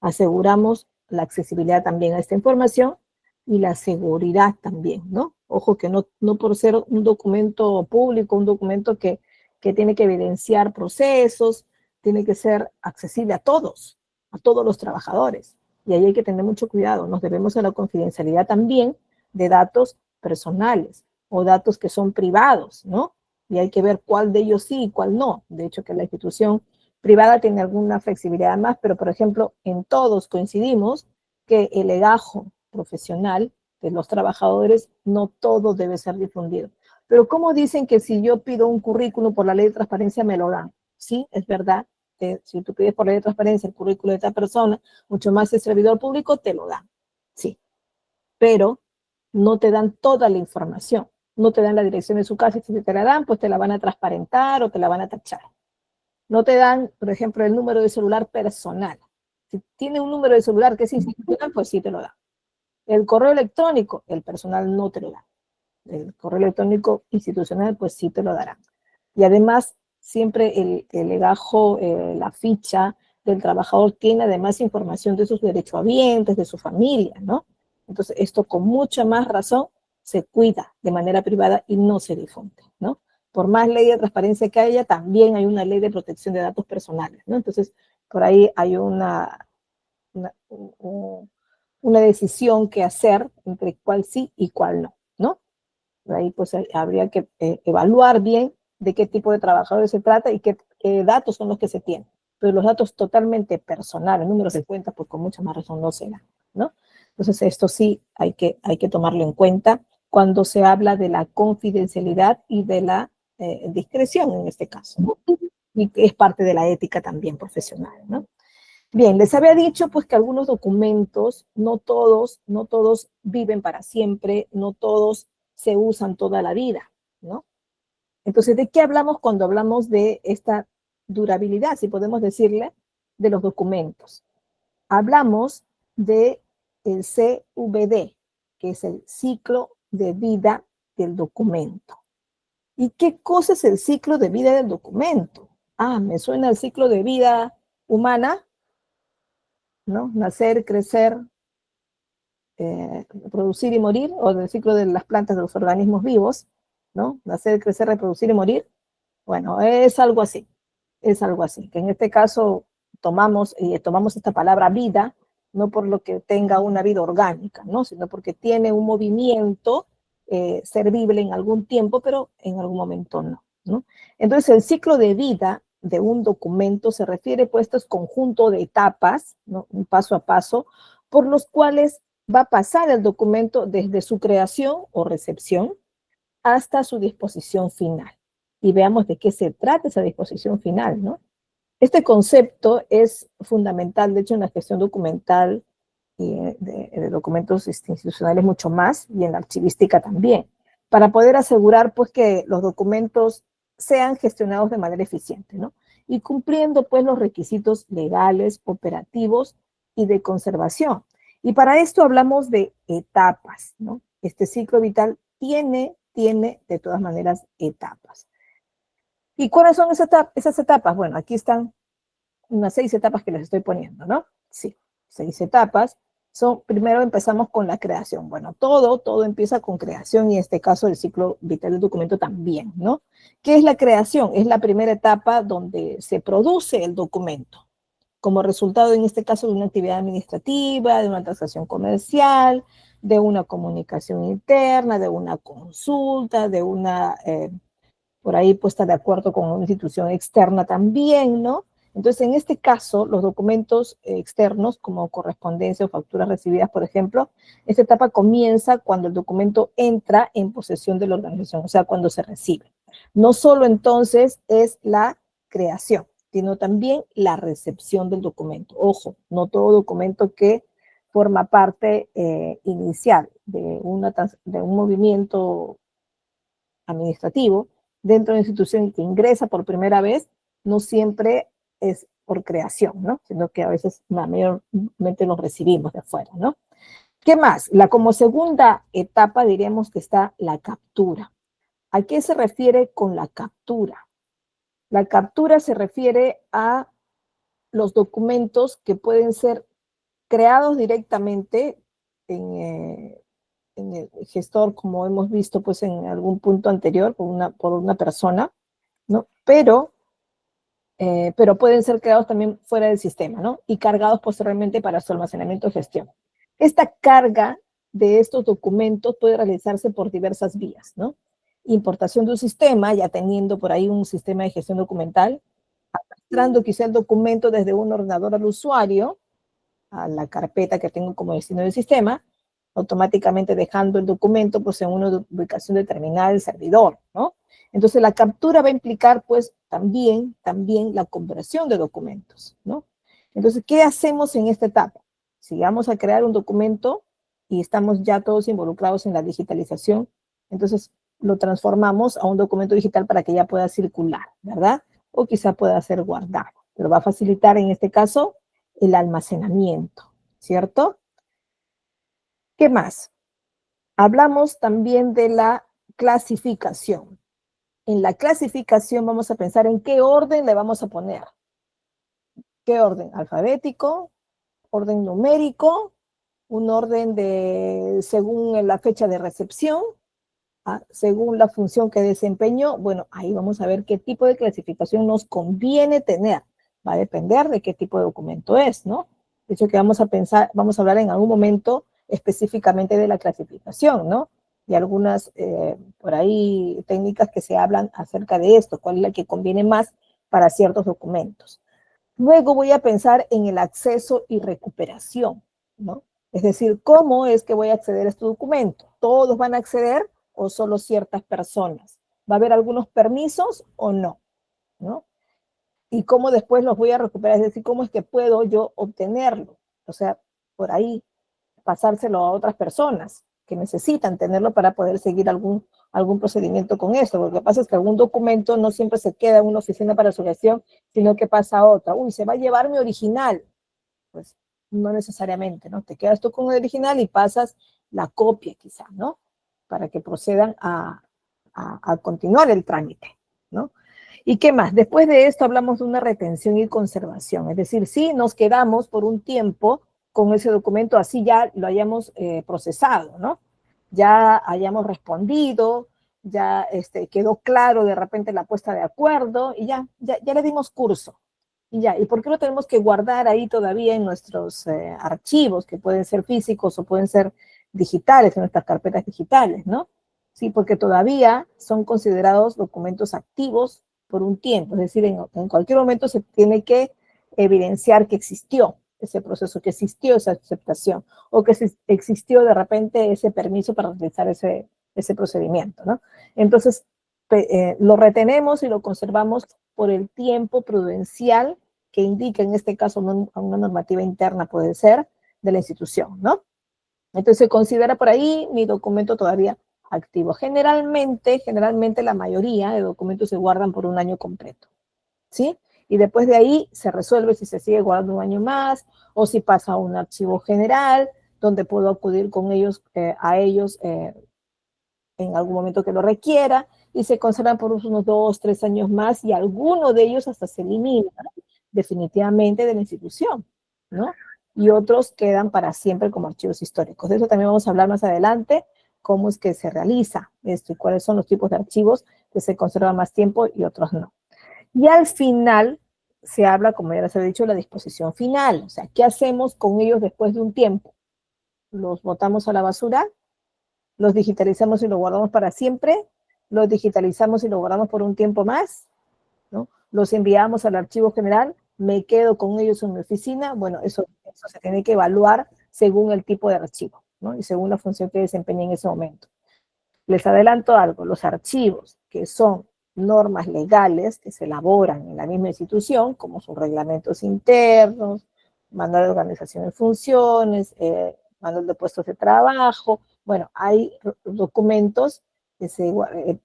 A: aseguramos la accesibilidad también a esta información y la seguridad también, ¿no? Ojo que no por ser un documento público, un documento que tiene que evidenciar procesos, tiene que ser accesible a todos los trabajadores. Y ahí hay que tener mucho cuidado. Nos debemos a la confidencialidad también de datos personales o datos que son privados, ¿no? Y hay que ver cuál de ellos sí y cuál no. De hecho, que la institución privada tiene alguna flexibilidad más, pero por ejemplo, en todos coincidimos que el legajo profesional de los trabajadores no todo debe ser difundido. Pero ¿cómo dicen que si yo pido un currículum por la ley de transparencia me lo dan? Sí, es verdad. Si tú pides por ley de transparencia el currículo de esta persona, mucho más el servidor público, te lo dan. Sí, pero no te dan toda la información. No te dan la dirección de su casa, y si te la dan, pues te la van a transparentar o te la van a tachar. No te dan, por ejemplo, el número de celular personal. Si tiene un número de celular que es institucional, pues sí te lo dan. El correo electrónico, el personal no te lo da. El correo electrónico institucional, pues sí te lo darán. Y además, siempre el legajo, la ficha del trabajador tiene además información de sus derechohabientes, de su familia, ¿no? Entonces, esto con mucha más razón se cuida de manera privada y no se difunde, ¿no? Por más ley de transparencia que haya, también hay una ley de protección de datos personales, ¿no? Entonces, por ahí hay una decisión que hacer entre cuál sí y cuál no, ¿no? Ahí pues habría que evaluar bien de qué tipo de trabajadores se trata y qué datos son los que se tienen. Pero los datos totalmente personales, números de cuenta, pues con mucha más razón no se dan, ¿no? Entonces esto sí hay que tomarlo en cuenta cuando se habla de la confidencialidad y de la discreción en este caso, ¿no? Y que es parte de la ética también profesional, ¿no? Bien, les había dicho pues que algunos documentos, no todos viven para siempre, no todos se usan toda la vida, ¿no? Entonces, ¿de qué hablamos cuando hablamos de esta durabilidad, si podemos decirle, de los documentos? Hablamos de el CVD, que es el ciclo de vida del documento. ¿Y qué cosa es el ciclo de vida del documento? Ah, me suena el ciclo de vida humana, ¿no? Nacer, crecer, reproducir y morir, o del ciclo de las plantas de los organismos vivos, ¿no? Nacer, crecer, reproducir y morir. Bueno, es algo así, que en este caso tomamos esta palabra vida, no por lo que tenga una vida orgánica, ¿no? Sino porque tiene un movimiento servible en algún tiempo, pero en algún momento no, ¿no? Entonces el ciclo de vida de un documento se refiere pues a este conjunto de etapas, ¿no? Un paso a paso, por los cuales va a pasar el documento desde su creación o recepción hasta su disposición final. Y veamos de qué se trata esa disposición final, ¿no? Este concepto es fundamental, de hecho, en la gestión documental y de documentos institucionales mucho más, y en la archivística también, para poder asegurar pues que los documentos sean gestionados de manera eficiente, ¿no? Y cumpliendo pues los requisitos legales, operativos y de conservación. Y para esto hablamos de etapas, ¿no? Este ciclo vital tiene de todas maneras etapas. ¿Y cuáles son esas etapas? Bueno, aquí están unas 6 etapas que les estoy poniendo, ¿no? Sí, 6 etapas. Primero empezamos con la creación. Bueno, todo empieza con creación, y en este caso el ciclo vital del documento también, ¿no? ¿Qué es la creación? Es la primera etapa donde se produce el documento, como resultado en este caso de una actividad administrativa, de una transacción comercial, de una comunicación interna, de una consulta, de una, por ahí puesta de acuerdo con una institución externa también, ¿no? Entonces, en este caso, los documentos externos, como correspondencia o facturas recibidas, por ejemplo, esta etapa comienza cuando el documento entra en posesión de la organización, o sea, cuando se recibe. No solo entonces es la creación, sino también la recepción del documento. Ojo, no todo documento que forma parte inicial de un movimiento administrativo dentro de una institución que ingresa por primera vez, no siempre es por creación, ¿no? Sino que a veces mayormente los recibimos de afuera, ¿no? ¿Qué más? Como segunda etapa diríamos que está la captura. ¿A qué se refiere con la captura? La captura se refiere a los documentos que pueden ser creados directamente en el gestor, como hemos visto pues en algún punto anterior, por una persona, ¿no? Pero pueden ser creados también fuera del sistema, ¿no? Y cargados posteriormente para su almacenamiento y gestión. Esta carga de estos documentos puede realizarse por diversas vías, ¿no? Importación de un sistema, ya teniendo por ahí un sistema de gestión documental, arrastrando quizá el documento desde un ordenador al usuario, a la carpeta que tengo como destino del sistema, automáticamente dejando el documento pues en una ubicación determinada del servidor, ¿no? Entonces la captura va a implicar pues también la conversión de documentos, ¿no? Entonces, ¿qué hacemos en esta etapa? Si vamos a crear un documento y estamos ya todos involucrados en la digitalización, entonces lo transformamos a un documento digital para que ya pueda circular, ¿verdad? O quizá pueda ser guardado, pero va a facilitar en este caso el almacenamiento, ¿cierto? ¿Qué más? Hablamos también de la clasificación. En la clasificación vamos a pensar en qué orden le vamos a poner. ¿Qué orden? Alfabético, orden numérico, un orden según la fecha de recepción, según la función que desempeñó. Bueno, ahí vamos a ver qué tipo de clasificación nos conviene tener. Va a depender de qué tipo de documento es, ¿no? De hecho, que vamos a hablar en algún momento específicamente de la clasificación, ¿no? Y algunas, por ahí, técnicas que se hablan acerca de esto, cuál es la que conviene más para ciertos documentos. Luego voy a pensar en el acceso y recuperación, ¿no? Es decir, ¿cómo es que voy a acceder a este documento? ¿Todos van a acceder o solo ciertas personas? ¿Va a haber algunos permisos o no? ¿No? Y cómo después los voy a recuperar, es decir, cómo es que puedo yo obtenerlo. O sea, por ahí pasárselo a otras personas que necesitan tenerlo para poder seguir algún procedimiento con eso. Lo que pasa es que algún documento no siempre se queda en una oficina para su gestión, sino que pasa a otra. Uy, se va a llevar mi original. Pues no necesariamente, ¿no? Te quedas tú con el original y pasas la copia quizá, ¿no? Para que procedan a continuar el trámite, ¿no? ¿Y qué más? Después de esto hablamos de una retención y conservación, es decir, si nos quedamos por un tiempo con ese documento, así ya lo hayamos procesado, ¿no? Ya hayamos respondido, ya quedó claro de repente la puesta de acuerdo y ya le dimos curso. Y ya, ¿y por qué lo tenemos que guardar ahí todavía en nuestros archivos, que pueden ser físicos o pueden ser digitales, en nuestras carpetas digitales, ¿no? Sí, porque todavía son considerados documentos activos por un tiempo, es decir, en cualquier momento se tiene que evidenciar que existió ese proceso, que existió esa aceptación, o que existió de repente ese permiso para realizar ese procedimiento, ¿no? Entonces, lo retenemos y lo conservamos por el tiempo prudencial que indica, en este caso, una normativa interna puede ser, de la institución, ¿no? Entonces se considera por ahí mi documento todavía activo. Generalmente la mayoría de documentos se guardan por un año completo, ¿sí? Y después de ahí se resuelve si se sigue guardando un año más o si pasa a un archivo general donde puedo acudir con ellos, a ellos en algún momento que lo requiera, y se conservan por unos 2, 3 años más, y alguno de ellos hasta se elimina definitivamente de la institución, ¿no? Y otros quedan para siempre como archivos históricos. De eso también vamos a hablar más adelante, cómo es que se realiza esto y cuáles son los tipos de archivos que se conservan más tiempo y otros no. Y al final se habla, como ya les he dicho, la disposición final. O sea, ¿qué hacemos con ellos después de un tiempo? ¿Los botamos a la basura? ¿Los digitalizamos y los guardamos para siempre? ¿Los digitalizamos y los guardamos por un tiempo más? ¿No? ¿Los enviamos al archivo general? ¿Me quedo con ellos en mi oficina? Bueno, eso se tiene que evaluar según el tipo de archivo, ¿no? Y según la función que desempeñe en ese momento. Les adelanto algo, los archivos que son normas legales que se elaboran en la misma institución, como sus reglamentos internos, manual de organización de funciones, manual de puestos de trabajo, bueno, hay documentos que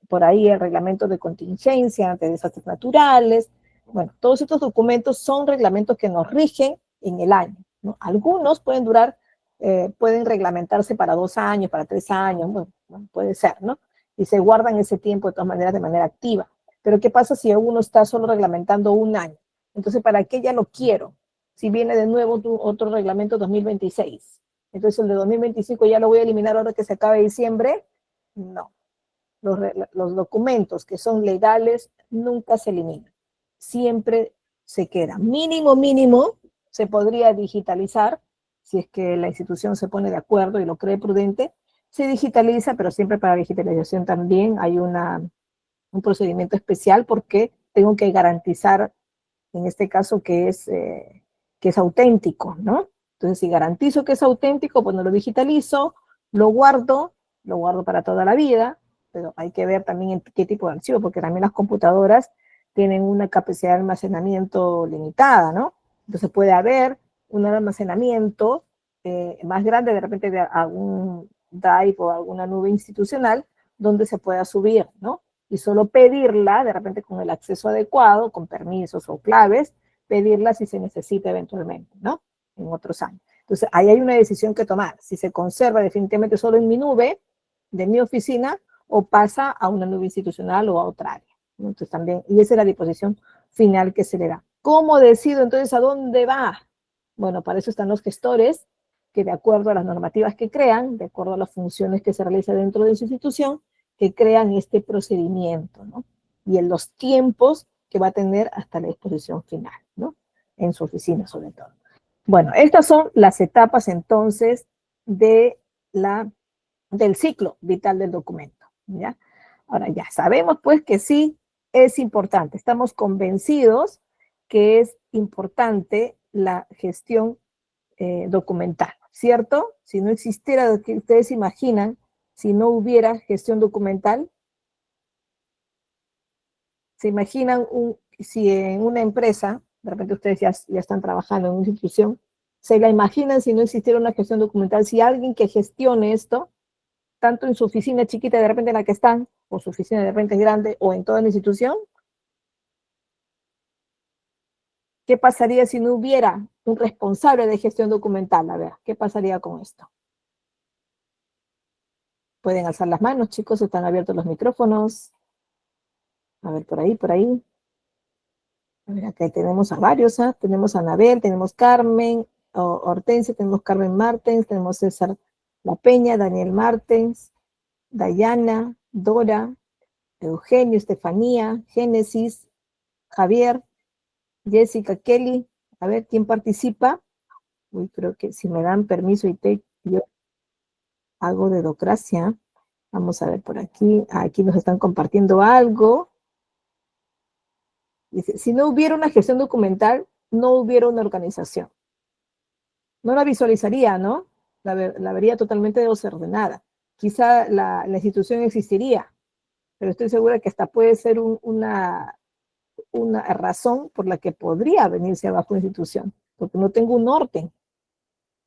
A: por ahí el reglamento de contingencia ante desastres naturales, bueno, todos estos documentos son reglamentos que nos rigen en el año, ¿no? Algunos pueden durar, pueden reglamentarse para 2 años, para 3 años, bueno, puede ser, ¿no? Y se guardan ese tiempo de todas maneras de manera activa. Pero ¿qué pasa si uno está solo reglamentando un año? Entonces, ¿para qué ya lo quiero? Si viene de nuevo otro reglamento 2026. Entonces, el de 2025 ya lo voy a eliminar ahora que se acabe diciembre. No. Los documentos que son legales nunca se eliminan. Siempre se queda. Mínimo, se podría digitalizar si es que la institución se pone de acuerdo y lo cree prudente. Se digitaliza, pero siempre para digitalización también hay un procedimiento especial porque tengo que garantizar, en este caso, que es auténtico, ¿no? Entonces, si garantizo que es auténtico, pues no lo digitalizo, lo guardo para toda la vida, pero hay que ver también en qué tipo de archivo, porque también las computadoras tienen una capacidad de almacenamiento limitada, ¿no? Entonces puede haber un almacenamiento más grande, de repente de algún drive o alguna nube institucional, donde se pueda subir, ¿no? Y solo pedirla, de repente con el acceso adecuado, con permisos o claves, pedirla si se necesita eventualmente, ¿no? En otros años. Entonces, ahí hay una decisión que tomar. Si se conserva definitivamente solo en mi nube, de mi oficina, o pasa a una nube institucional o a otra área. Entonces, también, y esa es la disposición final que se le da. ¿Cómo decido entonces a dónde va? Bueno, para eso están los gestores, que de acuerdo a las normativas que crean, de acuerdo a las funciones que se realizan dentro de su institución, que crean este procedimiento, ¿no? Y en los tiempos que va a tener hasta la disposición final, ¿no? En su oficina, sobre todo. Bueno, estas son las etapas entonces de del ciclo vital del documento, ¿ya? Ahora ya sabemos pues que sí es importante, estamos convencidos que es importante la gestión documental, ¿cierto? Si no existiera lo que ustedes imaginan, si no hubiera gestión documental, se imaginan si en una empresa, de repente ustedes ya están trabajando en una institución, se la imaginan si no existiera una gestión documental, si alguien que gestione esto, tanto en su oficina chiquita de repente en la que están, o su oficina de repente grande, o en toda la institución, ¿qué pasaría si no hubiera un responsable de gestión documental? A ver, ¿qué pasaría con esto? Pueden alzar las manos, chicos, están abiertos los micrófonos. A ver, por ahí, por ahí. A ver, acá tenemos a varios, ¿ah? Tenemos a Anabel, tenemos Carmen, Hortensia, tenemos Carmen Martens, tenemos César La Peña, Daniel Martens, Dayana, Dora, Eugenio, Estefanía, Génesis, Javier, Jessica, Kelly. A ver, ¿quién participa? Uy, creo que si me dan permiso y yo hago dedocracia. Vamos a ver por aquí. Aquí nos están compartiendo algo. Dice, si no hubiera una gestión documental, no hubiera una organización. No la visualizaría, ¿no? La vería totalmente desordenada. Quizá la institución existiría, pero estoy segura que hasta puede ser una razón por la que podría venirse abajo una institución, porque no tengo un orden,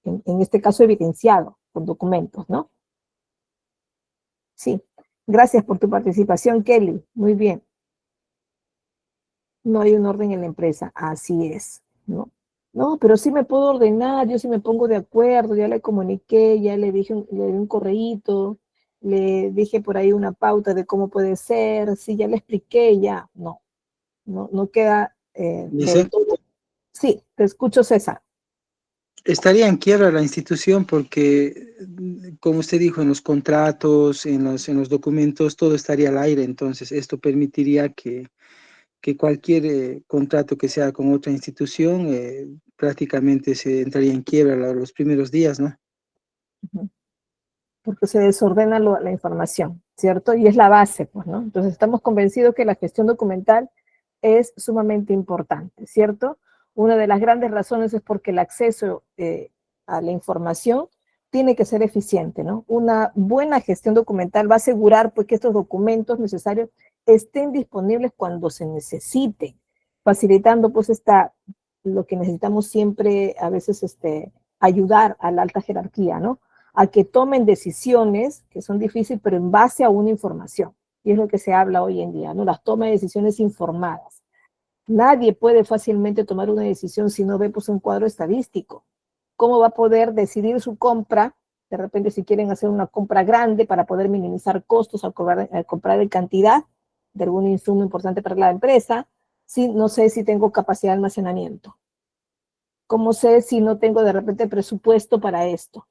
A: en este caso evidenciado con documentos, ¿no? Sí. Gracias por tu participación, Kelly. Muy bien. No hay un orden en la empresa. Así es, ¿no? No, pero sí me puedo ordenar, yo sí me pongo de acuerdo, ya le comuniqué, ya le dije, le di un correíto, le dije por ahí una pauta de cómo puede ser, sí, ya le expliqué, ya, no queda del
C: Dice,
A: todo. Sí, te escucho, César.
C: estaría en quiebra la institución porque, como usted dijo, en los contratos, en los documentos, todo estaría al aire. Entonces, esto permitiría que cualquier contrato que sea con otra institución prácticamente se entraría en quiebra los primeros días, ¿no?
A: Porque se desordena la información, ¿cierto? Y es la base, pues, ¿no? Entonces estamos convencidos que la gestión documental es sumamente importante, ¿cierto? Una de las grandes razones es porque el acceso a la información tiene que ser eficiente, ¿no? Una buena gestión documental va a asegurar pues, que estos documentos necesarios estén disponibles cuando se necesiten, facilitando pues lo que necesitamos siempre a veces ayudar a la alta jerarquía, ¿no? A que tomen decisiones que son difíciles, pero en base a una información. Y es lo que se habla hoy en día, ¿no? Las tomas de decisiones informadas. Nadie puede fácilmente tomar una decisión si no ve pues, un cuadro estadístico. ¿Cómo va a poder decidir su compra? De repente, si quieren hacer una compra grande para poder minimizar costos al comprar en cantidad de algún insumo importante para la empresa, si no sé si tengo capacidad de almacenamiento. ¿Cómo sé si no tengo de repente presupuesto para esto?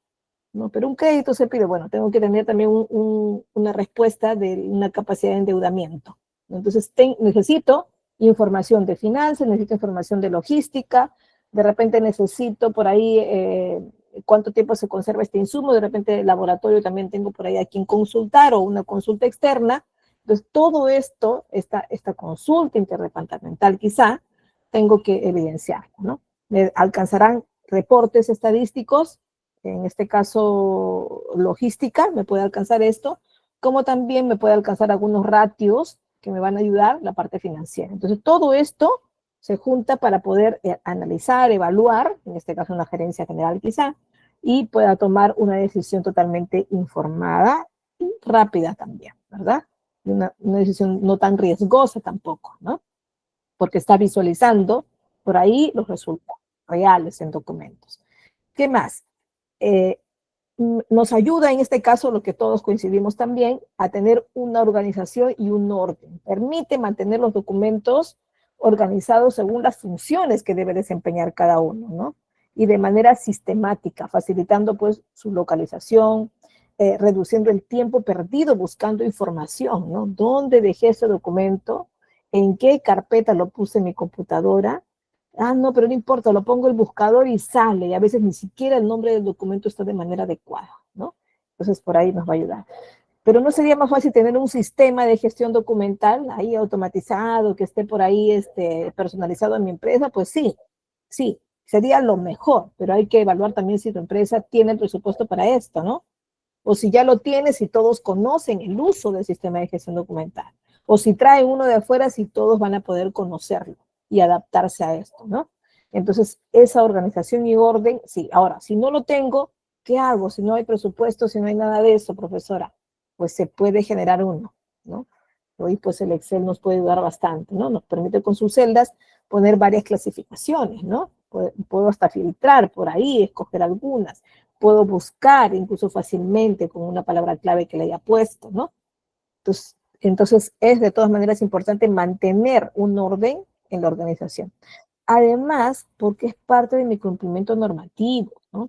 A: ¿No? Pero un crédito se pide, bueno, tengo que tener también una respuesta de una capacidad de endeudamiento. Entonces, necesito información de finanzas, necesito información de logística, de repente necesito por ahí cuánto tiempo se conserva este insumo, de repente el laboratorio también tengo por ahí a quien consultar o una consulta externa. Entonces, todo esto, esta consulta interdepartamental quizá, tengo que evidenciar, ¿no? Me alcanzarán reportes estadísticos, en este caso logística, me puede alcanzar esto, como también me puede alcanzar algunos ratios que me van a ayudar la parte financiera. Entonces, todo esto se junta para poder analizar, evaluar, en este caso una gerencia general quizá, y pueda tomar una decisión totalmente informada y rápida también, ¿verdad? Una decisión no tan riesgosa tampoco, ¿no? Porque está visualizando por ahí los resultados reales en documentos. ¿Qué más? Eh, nos ayuda en este caso, lo que todos coincidimos también, a tener una organización y un orden. Permite mantener los documentos organizados según las funciones que debe desempeñar cada uno, ¿no? Y de manera sistemática, facilitando pues su localización, reduciendo el tiempo perdido buscando información, ¿no? ¿Dónde dejé ese documento? ¿En qué carpeta lo puse en mi computadora? Ah, no, pero no importa, lo pongo en el buscador y sale, y a veces ni siquiera el nombre del documento está de manera adecuada, ¿no? Entonces, por ahí nos va a ayudar. Pero ¿no sería más fácil tener un sistema de gestión documental ahí automatizado, que esté por ahí personalizado en mi empresa? Pues sí, sí, sería lo mejor, pero hay que evaluar también si tu empresa tiene el presupuesto para esto, ¿no? O si ya lo tienes, si todos conocen el uso del sistema de gestión documental. O si trae uno de afuera, si todos van a poder conocerlo y adaptarse a esto, ¿no? Entonces, esa organización y orden, sí. Ahora, si no lo tengo, ¿qué hago? Si no hay presupuesto, si no hay nada de eso, profesora, pues se puede generar uno, ¿no? Hoy, pues el Excel nos puede ayudar bastante, ¿no? Nos permite con sus celdas poner varias clasificaciones, ¿no? Puedo hasta filtrar por ahí, escoger algunas. Puedo buscar incluso fácilmente con una palabra clave que le haya puesto, ¿no? Entonces es de todas maneras importante mantener un orden en la organización. Además, porque es parte de mi cumplimiento normativo, ¿no?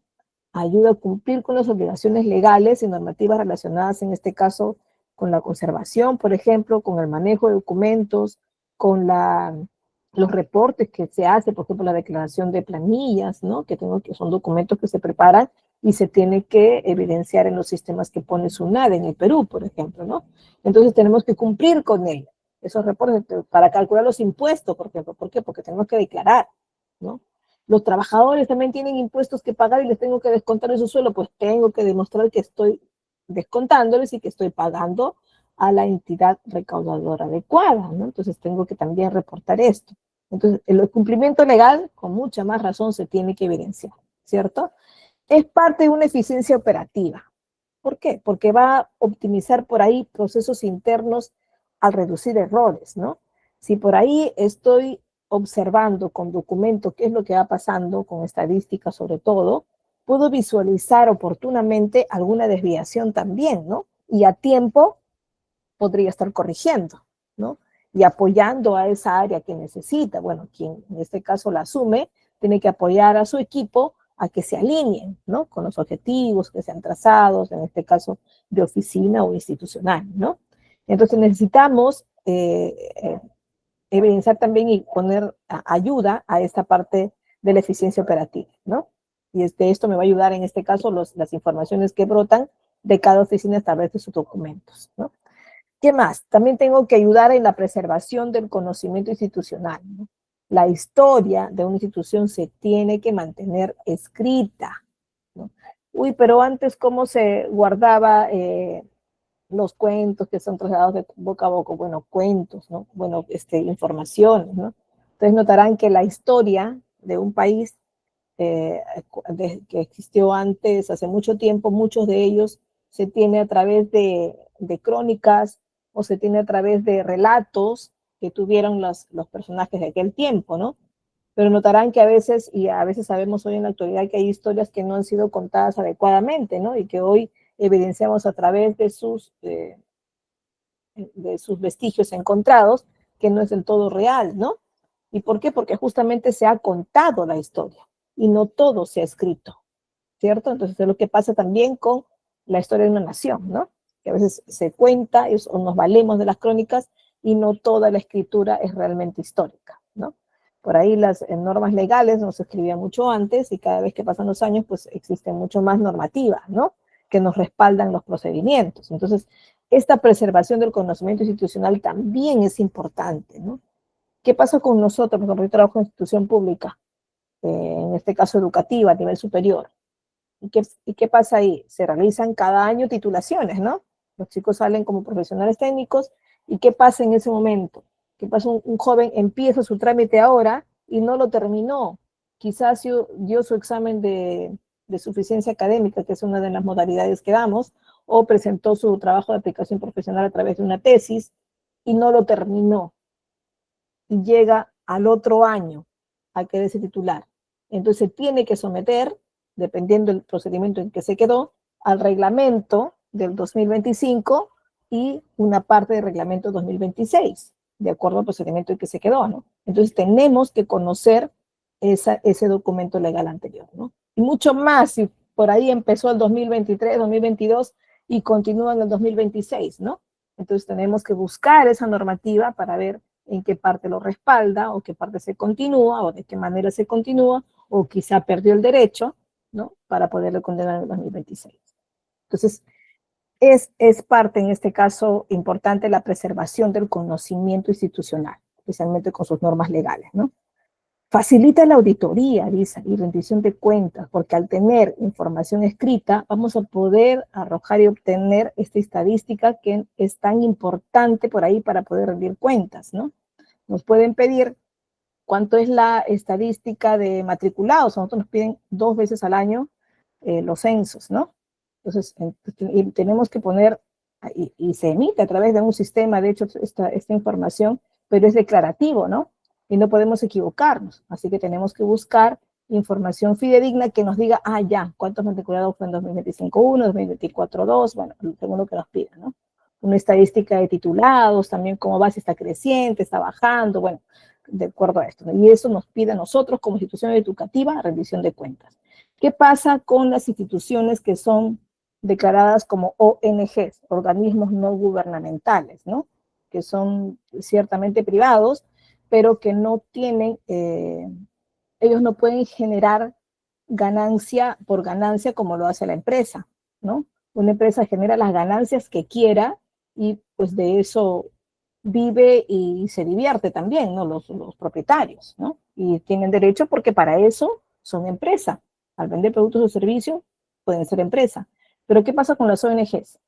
A: Ayuda a cumplir con las obligaciones legales y normativas relacionadas, en este caso, con la conservación, por ejemplo, con el manejo de documentos, con los reportes que se hace, por ejemplo, la declaración de planillas, ¿no? Que son documentos que se preparan y se tiene que evidenciar en los sistemas que pone SUNAT en el Perú, por ejemplo, ¿no? Entonces tenemos que cumplir con él. esos reportes para calcular los impuestos, por ejemplo. ¿Por qué? Porque tenemos que declarar, ¿no? Los trabajadores también tienen impuestos que pagar y les tengo que descontar de su sueldo, pues tengo que demostrar que estoy descontándoles y que estoy pagando a la entidad recaudadora adecuada, ¿no? Entonces tengo que también reportar esto. Entonces, el cumplimiento legal, con mucha más razón, se tiene que evidenciar, ¿cierto? Es parte de una eficiencia operativa. ¿Por qué? Porque va a optimizar por ahí procesos internos al reducir errores, ¿no? Si por ahí estoy observando con documento qué es lo que va pasando, con estadísticas sobre todo, puedo visualizar oportunamente alguna desviación también, ¿no? Y a tiempo podría estar corrigiendo, ¿no? Y apoyando a esa área que necesita. Bueno, quien en este caso la asume, tiene que apoyar a su equipo a que se alineen, ¿no? Con los objetivos que sean trazados, en este caso de oficina o institucional, ¿no? Entonces necesitamos evidenciar también y poner ayuda a esta parte de la eficiencia operativa, ¿no? Y esto me va a ayudar en este caso las informaciones que brotan de cada oficina a través de sus documentos, ¿no? ¿Qué más? También tengo que ayudar en la preservación del conocimiento institucional, ¿no? La historia de una institución se tiene que mantener escrita, ¿no? Uy, pero antes, ¿cómo se guardaba los cuentos que son trasladados de boca a boca? Bueno, cuentos, ¿no? Bueno, informaciones, ¿no? Entonces notarán que la historia de un país que existió antes, hace mucho tiempo, muchos de ellos se tiene a través de crónicas o se tiene a través de relatos que tuvieron los personajes de aquel tiempo, ¿no? Pero notarán que a veces, y a veces sabemos hoy en la actualidad, que hay historias que no han sido contadas adecuadamente, ¿no? Y que hoy evidenciamos a través de sus vestigios encontrados, que no es del todo real, ¿no? ¿Y por qué? Porque justamente se ha contado la historia y no todo se ha escrito, ¿cierto? Entonces es lo que pasa también con la historia de una nación, ¿no? Que a veces se cuenta o nos valemos de las crónicas y no toda la escritura es realmente histórica, ¿no? Por ahí las normas legales no se escribían mucho antes y cada vez que pasan los años, pues existen mucho más normativas, ¿no? Que nos respaldan los procedimientos. Entonces, esta preservación del conocimiento institucional también es importante, ¿no? ¿Qué pasa con nosotros? Por ejemplo, yo trabajo en institución pública, en este caso educativa, a nivel superior. ¿Y qué pasa ahí? Se realizan cada año titulaciones, ¿no? Los chicos salen como profesionales técnicos. ¿Y qué pasa en ese momento? ¿Qué pasa? Un joven empieza su trámite ahora y no lo terminó. Quizás dio su examen de suficiencia académica, que es una de las modalidades que damos, o presentó su trabajo de aplicación profesional a través de una tesis y no lo terminó. Y llega al otro año a quererse titular. Entonces tiene que someter, dependiendo del procedimiento en que se quedó, al reglamento del 2025 y una parte del reglamento 2026, de acuerdo al procedimiento en que se quedó, ¿no? Entonces tenemos que conocer ese documento legal anterior, ¿no? Y mucho más si por ahí empezó el 2023, 2022 y continúa en el 2026, ¿no? Entonces tenemos que buscar esa normativa para ver en qué parte lo respalda o qué parte se continúa o de qué manera se continúa o quizá perdió el derecho, ¿no? Para poderlo condenar en el 2026. Entonces, es parte en este caso importante la preservación del conocimiento institucional, especialmente con sus normas legales, ¿no? Facilita la auditoría, dice, y rendición de cuentas, porque al tener información escrita vamos a poder arrojar y obtener esta estadística que es tan importante por ahí para poder rendir cuentas, ¿no? Nos pueden pedir cuánto es la estadística de matriculados. A nosotros nos piden 2 veces al año los censos, ¿no? Entonces, tenemos que poner, y se emite a través de un sistema, de hecho, esta información, pero es declarativo, ¿no? Y no podemos equivocarnos. Así que tenemos que buscar información fidedigna que nos diga, ya, cuántos matriculados fue en 2025 1, 2024 2, bueno, según lo que nos pida, ¿no? Una estadística de titulados, también cómo va, si está creciente, está bajando, bueno, de acuerdo a esto, ¿no? Y eso nos pide a nosotros como institución educativa rendición de cuentas. ¿Qué pasa con las instituciones que son declaradas como ONGs, organismos no gubernamentales, ¿no? Que son ciertamente privados, pero que no tienen, ellos no pueden generar ganancia por ganancia como lo hace la empresa, ¿no? Una empresa genera las ganancias que quiera y pues de eso vive y se divierte también, ¿no? Los propietarios, ¿no? Y tienen derecho porque para eso son empresa. Al vender productos o servicios pueden ser empresa. Pero ¿qué pasa con las ONGs?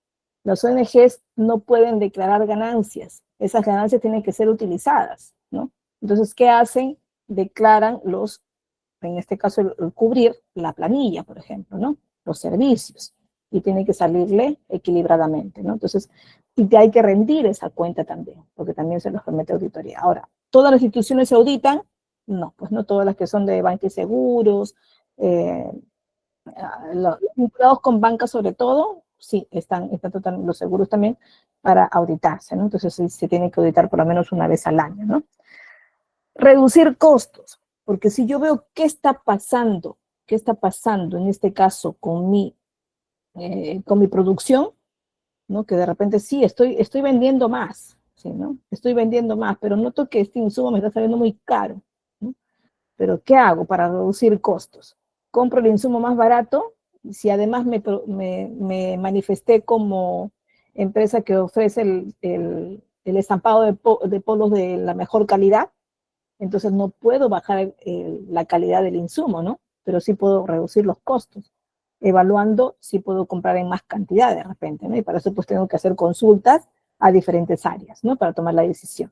A: Las ONGs no pueden declarar ganancias. Esas ganancias tienen que ser utilizadas, ¿no? Entonces, ¿qué hacen? Declaran en este caso, el cubrir la planilla, por ejemplo, ¿no? Los servicios. Y tiene que salirle equilibradamente, ¿no? Entonces, y hay que rendir esa cuenta también, porque también se los permite auditoría. Ahora, ¿todas las instituciones se auditan? No, pues no todas las que son de banca y seguros, los vinculados con banca sobre todo, sí, están los seguros también para auditarse, ¿no? Entonces sí, se tiene que auditar por lo menos una vez al año, ¿no? Reducir costos, porque si yo veo qué está pasando en este caso con mi producción, ¿no? Que de repente sí, estoy vendiendo más, ¿sí, no? Estoy vendiendo más, pero noto que este insumo me está saliendo muy caro, ¿no? Pero ¿qué hago para reducir costos? Compro el insumo más barato, si además me manifesté como empresa que ofrece el estampado de polos de la mejor calidad, entonces no puedo bajar la calidad del insumo, ¿no? Pero sí puedo reducir los costos, evaluando si puedo comprar en más cantidad de repente, ¿no? Y para eso pues tengo que hacer consultas a diferentes áreas, ¿no? Para tomar la decisión.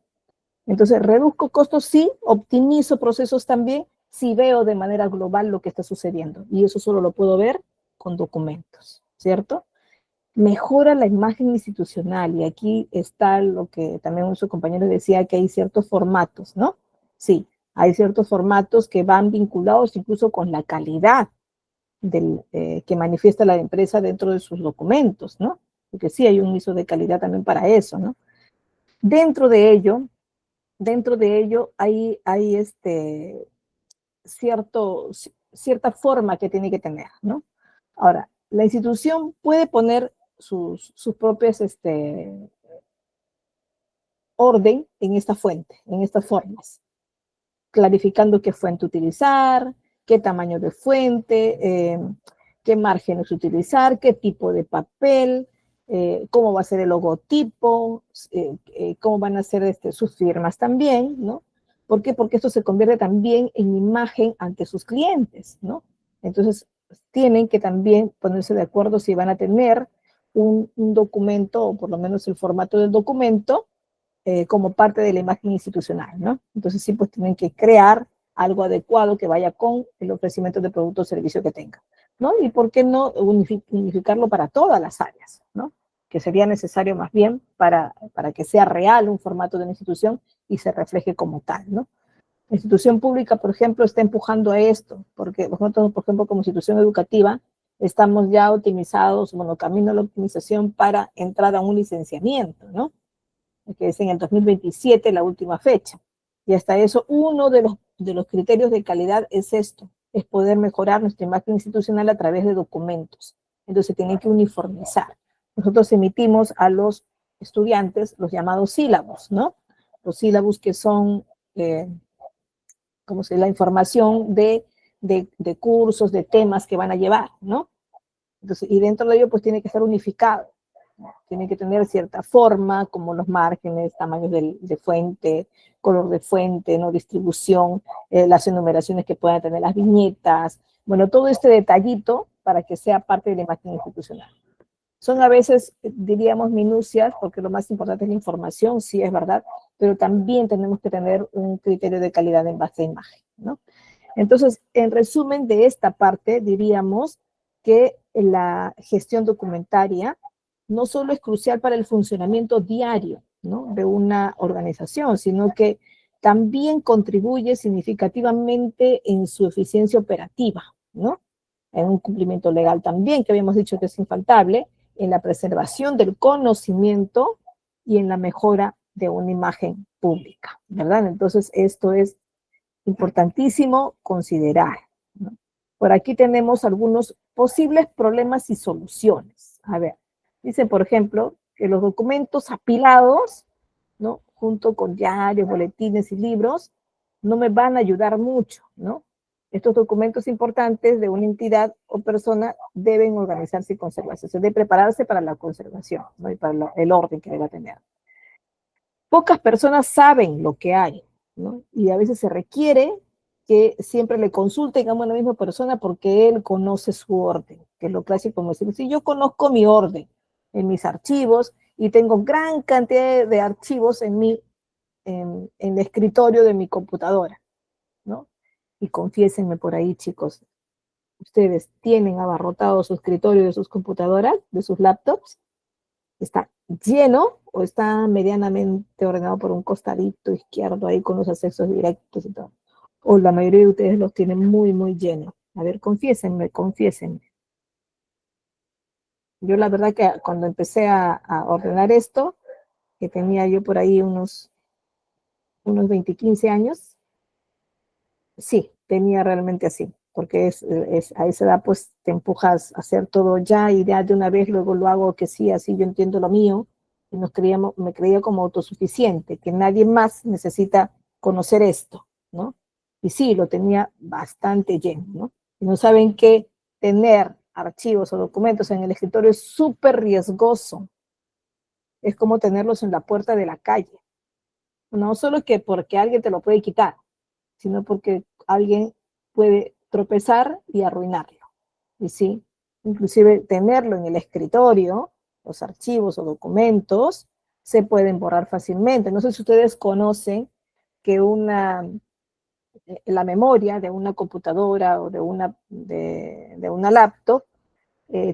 A: Entonces, reduzco costos, sí, optimizo procesos también, si veo de manera global lo que está sucediendo. Y eso solo lo puedo ver con documentos, ¿cierto? Mejora la imagen institucional, y aquí está lo que también nuestro compañero decía, que hay ciertos formatos, ¿no? Sí, hay ciertos formatos que van vinculados incluso con la calidad que manifiesta la empresa dentro de sus documentos, ¿no? Porque sí hay un ISO de calidad también para eso, ¿no? Dentro de ello hay cierta forma que tiene que tener, ¿no? Ahora, la institución puede poner sus propias orden en esta fuente, en estas formas, clarificando qué fuente utilizar, qué tamaño de fuente, qué márgenes utilizar, qué tipo de papel, cómo va a ser el logotipo, cómo van a ser sus firmas también, ¿no? ¿Por qué? Porque esto se convierte también en imagen ante sus clientes, ¿no? Entonces, tienen que también ponerse de acuerdo si van a tener un documento, o por lo menos el formato del documento, como parte de la imagen institucional, ¿no? Entonces sí, pues tienen que crear algo adecuado que vaya con el ofrecimiento de producto o servicio que tengan, ¿no? Y por qué no unificarlo para todas las áreas, ¿no? Que sería necesario más bien para que sea real un formato de una institución y se refleje como tal, ¿no? La institución pública, por ejemplo, está empujando a esto, porque nosotros, por ejemplo, como institución educativa, estamos ya optimizados, bueno, camino a la optimización para entrar a un licenciamiento, ¿no? Que es en el 2027 la última fecha. Y hasta eso, uno de los criterios de calidad es esto, es poder mejorar nuestra imagen institucional a través de documentos. Entonces se tiene que uniformizar. Nosotros emitimos a los estudiantes los llamados sílabos, ¿no? Los sílabos que son, como se la información de cursos, de temas que van a llevar, ¿no? Entonces, y dentro de ello, pues tiene que estar unificado. Tiene que tener cierta forma, como los márgenes, tamaños de fuente, color de fuente, ¿no? Distribución, las enumeraciones que puedan tener las viñetas, bueno, todo este detallito para que sea parte de la imagen institucional. Son a veces, diríamos, minucias, porque lo más importante es la información, sí es verdad, pero también tenemos que tener un criterio de calidad en base a imagen, ¿no? Entonces, en resumen de esta parte, diríamos que la gestión documentaria no solo es crucial para el funcionamiento diario, ¿no? De una organización, sino que también contribuye significativamente en su eficiencia operativa, ¿no? En un cumplimiento legal también, que habíamos dicho que es infaltable, en la preservación del conocimiento y en la mejora de una imagen pública, ¿verdad? Entonces, esto es importantísimo considerar, ¿no? Por aquí tenemos algunos posibles problemas y soluciones. A ver, dice, por ejemplo, que los documentos apilados, ¿no? Junto con diarios, boletines y libros, no me van a ayudar mucho, ¿no? Estos documentos importantes de una entidad o persona deben organizarse y conservarse, o sea, deben prepararse para la conservación, ¿no? Y para el orden que deba tener. pocas personas saben lo que hay, ¿no? Y a veces se requiere que siempre le consulten a una misma persona porque él conoce su orden, que es lo clásico, como decir, si yo conozco mi orden en mis archivos y tengo gran cantidad de archivos en el escritorio de mi computadora, ¿no? Y confiésenme por ahí, chicos, ustedes tienen abarrotado su escritorio de sus computadoras, de sus laptops, está lleno o está medianamente ordenado por un costadito izquierdo ahí con los accesos directos y todo. O la mayoría de ustedes los tienen muy, muy llenos. A ver, confiésenme, confiésenme. Yo la verdad que cuando empecé a ordenar esto, que tenía yo por ahí unos 20, 15 años, sí, tenía realmente así, porque a esa edad pues te empujas a hacer todo ya y ya de una vez luego lo hago que sí, así yo entiendo lo mío, y me creía como autosuficiente, que nadie más necesita conocer esto, ¿no? Y sí, lo tenía bastante lleno, ¿no? Y no saben que tener archivos o documentos en el escritorio es súper riesgoso, es como tenerlos en la puerta de la calle, no solo que porque alguien te lo puede quitar, sino porque alguien puede tropezar y arruinarlo. Y sí, inclusive tenerlo en el escritorio, los archivos o documentos, se pueden borrar fácilmente. No sé si ustedes conocen que la memoria de una computadora o de una laptop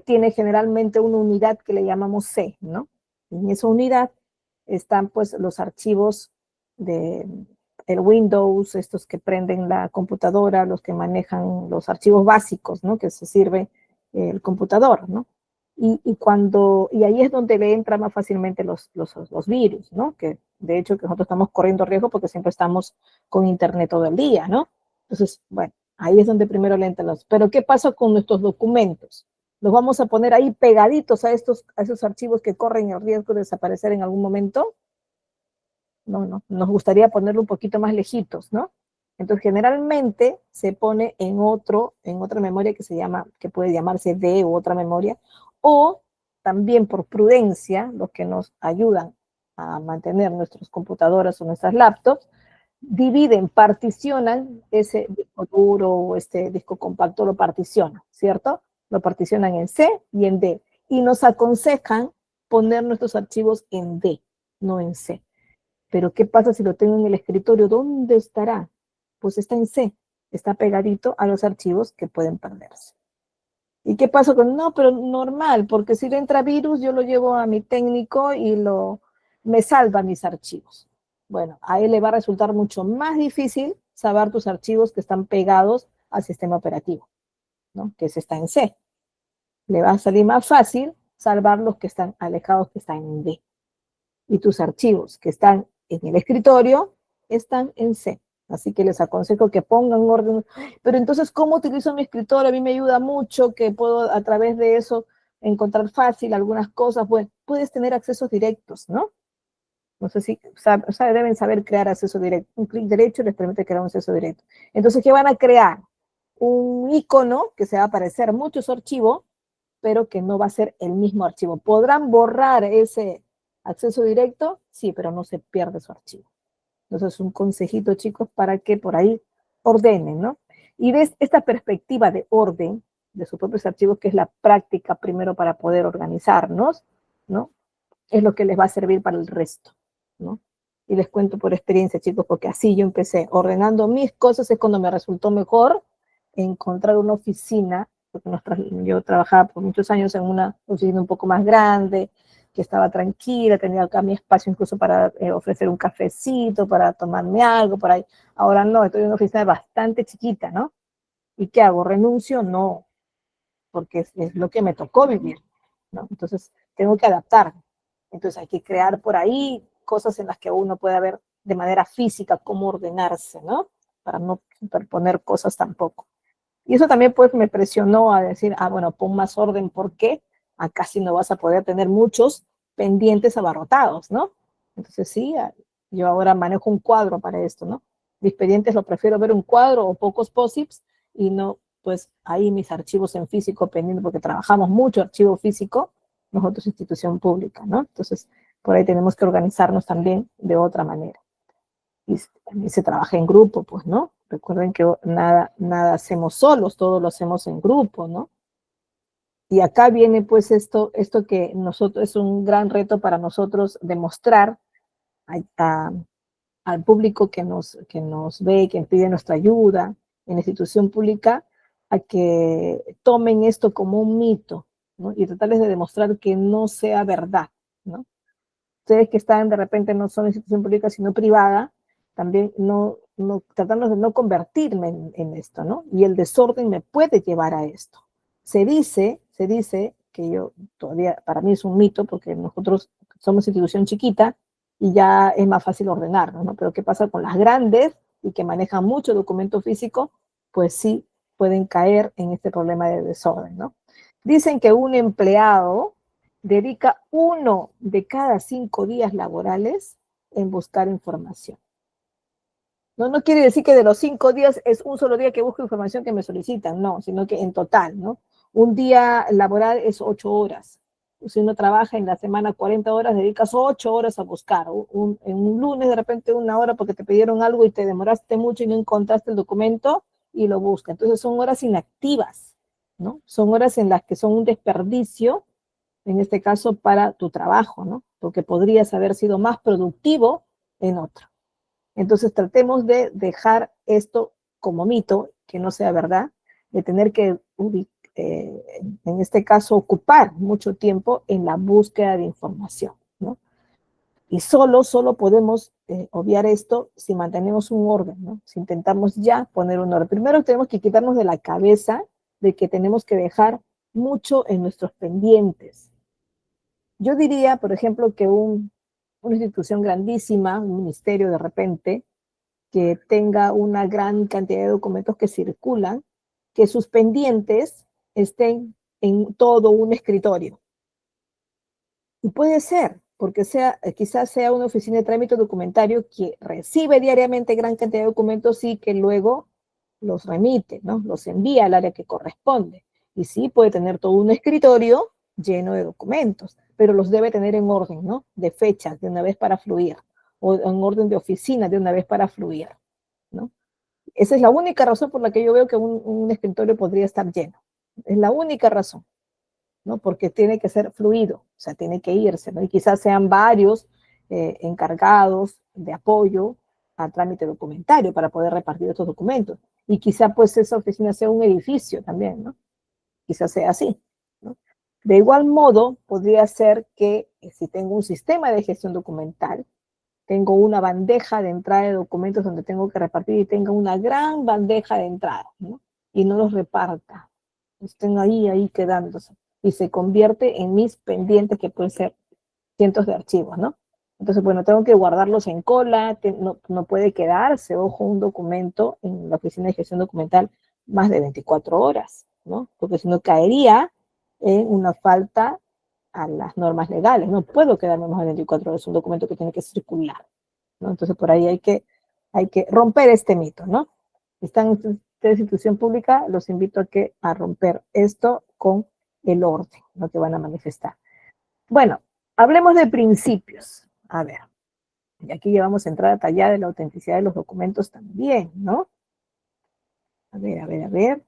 A: tiene generalmente una unidad que le llamamos C, ¿no? En esa unidad están pues los archivos de el Windows, estos que prenden la computadora, los que manejan los archivos básicos, ¿no? Que se sirve el computador, ¿no? Y ahí es donde le entran más fácilmente los virus, ¿no? Que de hecho que nosotros estamos corriendo riesgo porque siempre estamos con internet todo el día, ¿no? Entonces, bueno, ahí es donde primero le entran los. Pero ¿qué pasa con nuestros documentos? Los vamos a poner ahí pegaditos a esos archivos que corren el riesgo de desaparecer en algún momento. No, nos gustaría ponerlo un poquito más lejitos, ¿no? Entonces, generalmente se pone en otra memoria que puede llamarse D u otra memoria, o también por prudencia, los que nos ayudan a mantener nuestras computadoras o nuestras laptops, particionan ese disco duro o este disco compacto, lo particionan, ¿cierto? Lo particionan en C y en D. Y nos aconsejan poner nuestros archivos en D, no en C. Pero ¿qué pasa si lo tengo en el escritorio? ¿Dónde estará? Pues está en C, está pegadito a los archivos que pueden perderse. ¿Y qué pasa con? No, pero normal, porque si le entra virus, yo lo llevo a mi técnico y me salva mis archivos. Bueno, a él le va a resultar mucho más difícil salvar tus archivos que están pegados al sistema operativo, ¿no? Que ese está en C. Le va a salir más fácil salvar los que están alejados, que están en D. Y tus archivos que están en el escritorio están en C. Así que les aconsejo que pongan orden. Pero entonces, ¿cómo utilizo mi escritorio? A mí me ayuda mucho, que puedo a través de eso encontrar fácil algunas cosas. Bueno, puedes tener accesos directos, ¿no? No sé si deben saber crear acceso directo. Un clic derecho les permite crear un acceso directo. Entonces, ¿qué van a crear? Un icono que se va a aparecer muchos archivos, pero que no va a ser el mismo archivo. ¿Podrán borrar ese acceso directo? Sí, pero no se pierde su archivo. Entonces, un consejito, chicos, para que por ahí ordenen, ¿no? Y de esta perspectiva de orden de sus propios archivos, que es la práctica primero para poder organizarnos, ¿no? Es lo que les va a servir para el resto, ¿no? Y les cuento por experiencia, chicos, porque así yo empecé ordenando mis cosas, es cuando me resultó mejor encontrar una oficina, porque yo trabajaba por muchos años en una oficina un poco más grande, que estaba tranquila, tenía acá mi espacio incluso para ofrecer un cafecito, para tomarme algo, por ahí. Ahora no, estoy en una oficina bastante chiquita, ¿no? ¿Y qué hago? ¿Renuncio? No, porque es lo que me tocó vivir, ¿no? Entonces, tengo que adaptarme. Entonces, hay que crear por ahí cosas en las que uno pueda ver de manera física cómo ordenarse, ¿no? Para no superponer cosas tampoco. Y eso también pues me presionó a decir, bueno, pon más orden, ¿por qué? Acá sí no vas a poder tener muchos pendientes abarrotados, ¿no? Entonces sí, yo ahora manejo un cuadro para esto, ¿no? Mis pendientes lo prefiero ver un cuadro o pocos POSITs y no, pues ahí mis archivos en físico pendientes, porque trabajamos mucho archivo físico, nosotros institución pública, ¿no? Entonces por ahí tenemos que organizarnos también de otra manera. Y también se trabaja en grupo, pues, ¿no? Recuerden que nada hacemos solos, todo lo hacemos en grupo, ¿no? Y acá viene pues esto que nosotros es un gran reto para nosotros demostrar al público que nos ve, que pide nuestra ayuda en la institución pública, a que tomen esto como un mito, ¿no? Y tratarles de demostrar que no sea verdad, ¿no? Ustedes que están de repente no son institución pública sino privada, también tratando de no convertirme en esto, ¿no? Y el desorden me puede llevar a esto. Se dice que yo todavía, para mí es un mito, porque nosotros somos institución chiquita y ya es más fácil ordenarnos, ¿no? Pero ¿qué pasa con las grandes y que manejan mucho documento físico? Pues sí, pueden caer en este problema de desorden, ¿no? Dicen que un empleado dedica 1 de cada 5 días laborales en buscar información. No quiere decir que de los 5 días es un solo día que busco información que me solicitan, no, sino que en total, ¿no? Un día laboral es 8 horas. Si uno trabaja en la semana 40 horas, dedicas 8 horas a buscar. En un lunes de repente 1 hora porque te pidieron algo y te demoraste mucho y no encontraste el documento y lo buscas. Entonces son horas inactivas, ¿no? Son horas en las que son un desperdicio, en este caso para tu trabajo, ¿no? Porque podrías haber sido más productivo en otro. Entonces tratemos de dejar esto como mito, que no sea verdad, de tener que, en este caso, ocupar mucho tiempo en la búsqueda de información, ¿no? Y solo podemos obviar esto si mantenemos un orden, ¿no? Si intentamos ya poner un orden. Primero tenemos que quitarnos de la cabeza de que tenemos que dejar mucho en nuestros pendientes. Yo diría, por ejemplo, que una institución grandísima, un ministerio de repente, que tenga una gran cantidad de documentos que circulan, que sus pendientes estén en todo un escritorio. Y puede ser, porque quizás sea una oficina de trámite documentario que recibe diariamente gran cantidad de documentos y que luego los remite, ¿no? Los envía al área que corresponde. Y sí, puede tener todo un escritorio lleno de documentos, pero los debe tener en orden, ¿no? De fechas, de una vez para fluir, o en orden de oficina, de una vez para fluir, ¿no? Esa es la única razón por la que yo veo que un escritorio podría estar lleno. Es la única razón, ¿no? Porque tiene que ser fluido, o sea, tiene que irse, ¿no? Y quizás sean varios encargados de apoyo al trámite documentario para poder repartir estos documentos. Y quizá pues esa oficina sea un edificio también, ¿no? Quizás sea así, ¿no? De igual modo, podría ser que si tengo un sistema de gestión documental, tengo una bandeja de entrada de documentos donde tengo que repartir y tenga una gran bandeja de entrada, ¿no? Y no los reparta, estén ahí quedándose y se convierte en mis pendientes, que pueden ser cientos de archivos, ¿no? Entonces, bueno, tengo que guardarlos en cola, no puede quedarse, ojo, un documento en la oficina de gestión documental más de 24 horas, ¿no? Porque si no caería en una falta a las normas legales. No puedo quedarme más de 24 horas, es un documento que tiene que circular, ¿no? Entonces, por ahí hay que romper este mito, ¿no? Están ustedes en institución pública, los invito a romper esto con el orden, lo que van a manifestar. Bueno, hablemos de principios. A ver, y aquí ya vamos a entrar a detallar de la autenticidad de los documentos también, ¿no? A ver.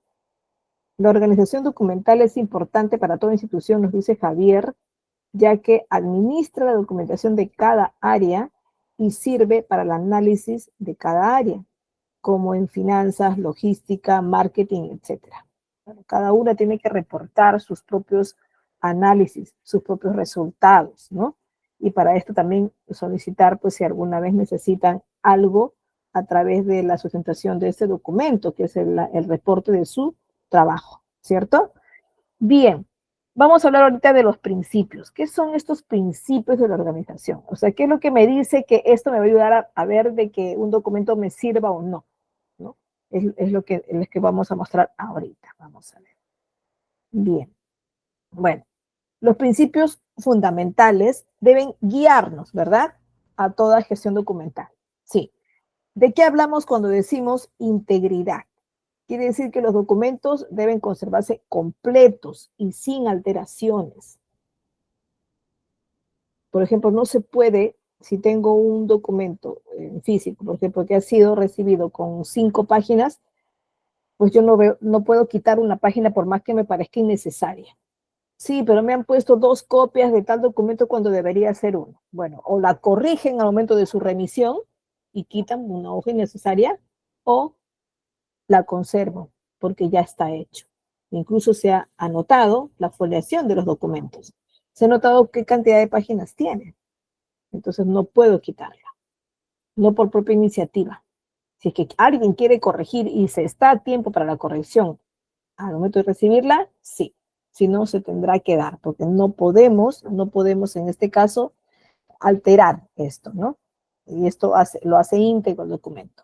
A: La organización documental es importante para toda institución, nos dice Javier, ya que administra la documentación de cada área y sirve para el análisis de cada área, como en finanzas, logística, marketing, etc. Bueno, cada una tiene que reportar sus propios análisis, sus propios resultados, ¿no? Y para esto también solicitar, pues si alguna vez necesitan algo a través de la sustentación de este documento, que es el reporte de su trabajo, ¿cierto? Bien, vamos a hablar ahorita de los principios. ¿Qué son estos principios de la organización? O sea, ¿qué es lo que me dice que esto me va a ayudar a ver de que un documento me sirva o no? ¿No? Es lo que vamos a mostrar ahorita. Vamos a ver. Bien. Bueno, los principios fundamentales deben guiarnos, ¿verdad? A toda gestión documental. Sí. ¿De qué hablamos cuando decimos integridad? Quiere decir que los documentos deben conservarse completos y sin alteraciones. Por ejemplo, no se puede, si tengo un documento físico, por ejemplo, que ha sido recibido con 5 páginas, pues yo no puedo quitar una página por más que me parezca innecesaria. Sí, pero me han puesto 2 copias de tal documento cuando debería ser uno. Bueno, o la corrigen al momento de su remisión y quitan una hoja innecesaria, o la conservo porque ya está hecho. Incluso se ha anotado la foliación de los documentos. Se ha notado qué cantidad de páginas tiene. Entonces no puedo quitarla, no por propia iniciativa. Si es que alguien quiere corregir y se está a tiempo para la corrección al momento de recibirla, sí. Si no, se tendrá que dar, porque no podemos en este caso alterar esto, ¿no? Y esto lo hace íntegro el documento.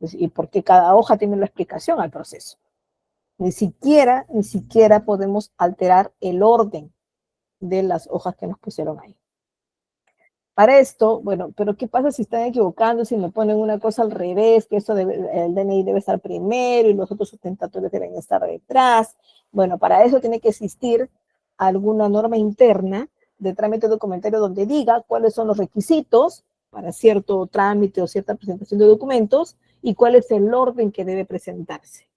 A: Y porque cada hoja tiene la explicación al proceso. Ni siquiera podemos alterar el orden de las hojas que nos pusieron ahí. Para esto, bueno, pero ¿qué pasa si están equivocando, si me ponen una cosa al revés, que eso el DNI debe estar primero y los otros sustentatorios deben estar detrás? Bueno, para eso tiene que existir alguna norma interna de trámite documentario donde diga cuáles son los requisitos para cierto trámite o cierta presentación de documentos y cuál es el orden que debe presentarse.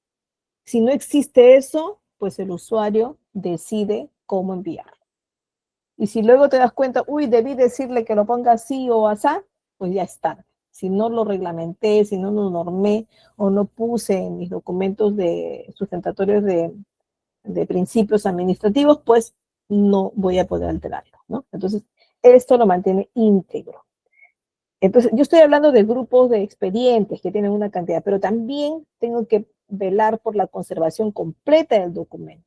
A: Si no existe eso, pues el usuario decide cómo enviar. Y si luego te das cuenta, uy, debí decirle que lo ponga así o asá, pues ya es tarde. Si no lo reglamenté, si no lo normé o no puse en mis documentos sustentatorios de principios administrativos, pues no voy a poder alterarlo, ¿no? Entonces, esto lo mantiene íntegro. Entonces, yo estoy hablando de grupos de expedientes que tienen una cantidad, pero también tengo que velar por la conservación completa del documento.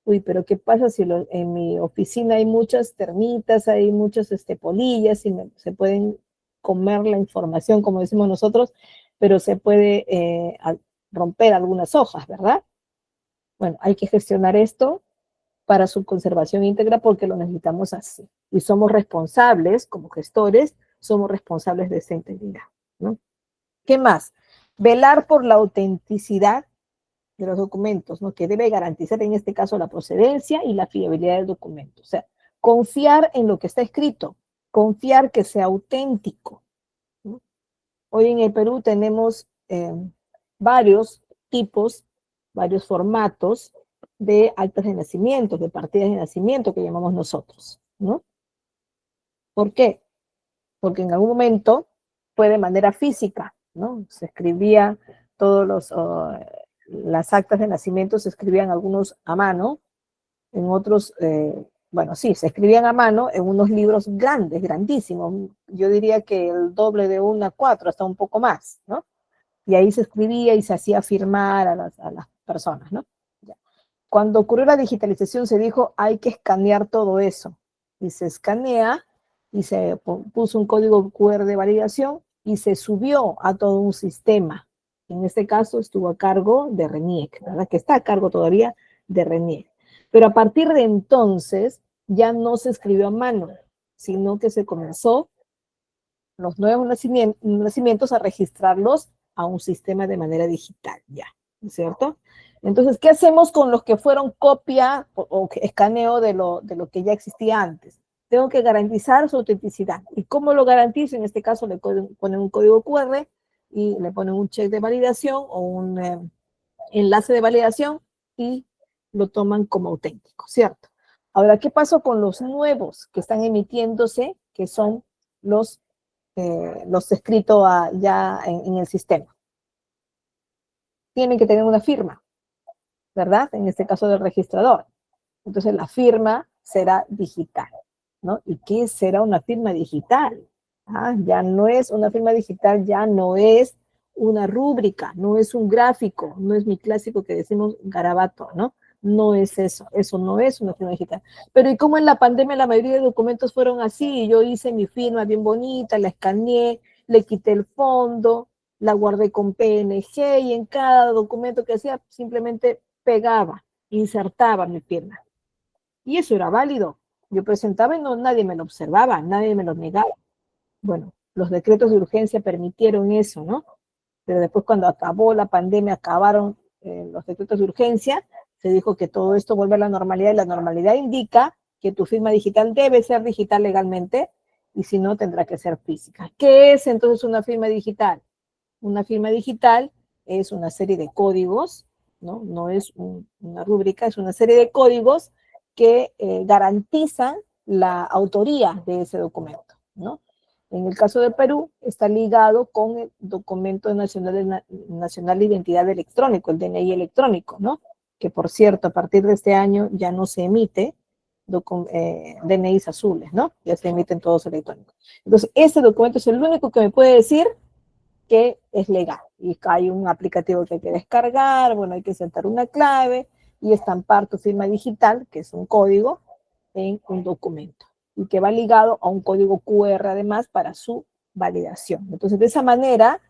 A: Uy, pero ¿qué pasa si en mi oficina hay muchas termitas, hay muchas polillas y se pueden comer la información, como decimos nosotros, pero se puede romper algunas hojas, ¿verdad? Bueno, hay que gestionar esto para su conservación íntegra porque lo necesitamos así. Y somos responsables, como gestores, somos responsables de esa integridad, ¿no? ¿Qué más? Velar por la autenticidad de los documentos, ¿no? Que debe garantizar en este caso la procedencia y la fiabilidad del documento. O sea, confiar en lo que está escrito, confiar que sea auténtico, ¿no? Hoy en el Perú tenemos varios tipos, varios formatos de actas de nacimiento, de partidas de nacimiento que llamamos nosotros, ¿no? ¿Por qué? Porque en algún momento fue de manera física, ¿no? Se escribía las actas de nacimiento se escribían algunos a mano, en otros, bueno, sí, se escribían a mano en unos libros grandes, grandísimos. Yo diría que el doble de 1 a 4, hasta un poco más, ¿no? Y ahí se escribía y se hacía firmar a las personas, ¿no? Ya. Cuando ocurrió la digitalización se dijo, hay que escanear todo eso. Y se escanea y se puso un código QR de validación y se subió a todo un sistema. En este caso estuvo a cargo de RENIEC, ¿verdad? Que está a cargo todavía de RENIEC. Pero a partir de entonces ya no se escribió a mano, sino que se comenzó los nuevos nacimientos a registrarlos a un sistema de manera digital, ya, ¿cierto? Entonces, ¿qué hacemos con los que fueron copia o escaneo de lo que ya existía antes? Tengo que garantizar su autenticidad. ¿Y cómo lo garantizo? En este caso le ponen un código QR y le ponen un check de validación o un enlace de validación y lo toman como auténtico, ¿cierto? Ahora, ¿qué pasó con los nuevos que están emitiéndose, que son los escritos ya en el sistema? Tienen que tener una firma, ¿verdad? En este caso del registrador. Entonces la firma será digital, ¿no? ¿Y qué será una firma digital? Ya no es una firma digital, ya no es una rúbrica, no es un gráfico, no es mi clásico que decimos garabato, ¿no? No es eso no es una firma digital. Pero y como en la pandemia la mayoría de documentos fueron así, yo hice mi firma bien bonita, la escaneé, le quité el fondo, la guardé con PNG y en cada documento que hacía simplemente pegaba, insertaba mi firma. Y eso era válido. Yo presentaba y nadie me lo observaba, nadie me lo negaba. Bueno, los decretos de urgencia permitieron eso, ¿no? Pero después cuando acabó la pandemia, acabaron los decretos de urgencia, se dijo que todo esto vuelve a la normalidad y la normalidad indica que tu firma digital debe ser digital legalmente, y si no, tendrá que ser física. ¿Qué es entonces una firma digital? Una firma digital es una serie de códigos, ¿no? No es una rúbrica, es una serie de códigos que garantizan la autoría de ese documento, ¿no? En el caso de Perú, está ligado con el Documento Nacional de Identidad Electrónico, el DNI electrónico, ¿no? Que, por cierto, a partir de este año ya no se emite DNIs azules, ¿no? Ya se emiten todos electrónicos. Entonces, ese documento es el único que me puede decir que es legal. Y hay un aplicativo que hay que descargar, bueno, hay que insertar una clave y estampar tu firma digital, que es un código, en un documento. Y que va ligado a un código QR además para su validación. Entonces, de esa manera,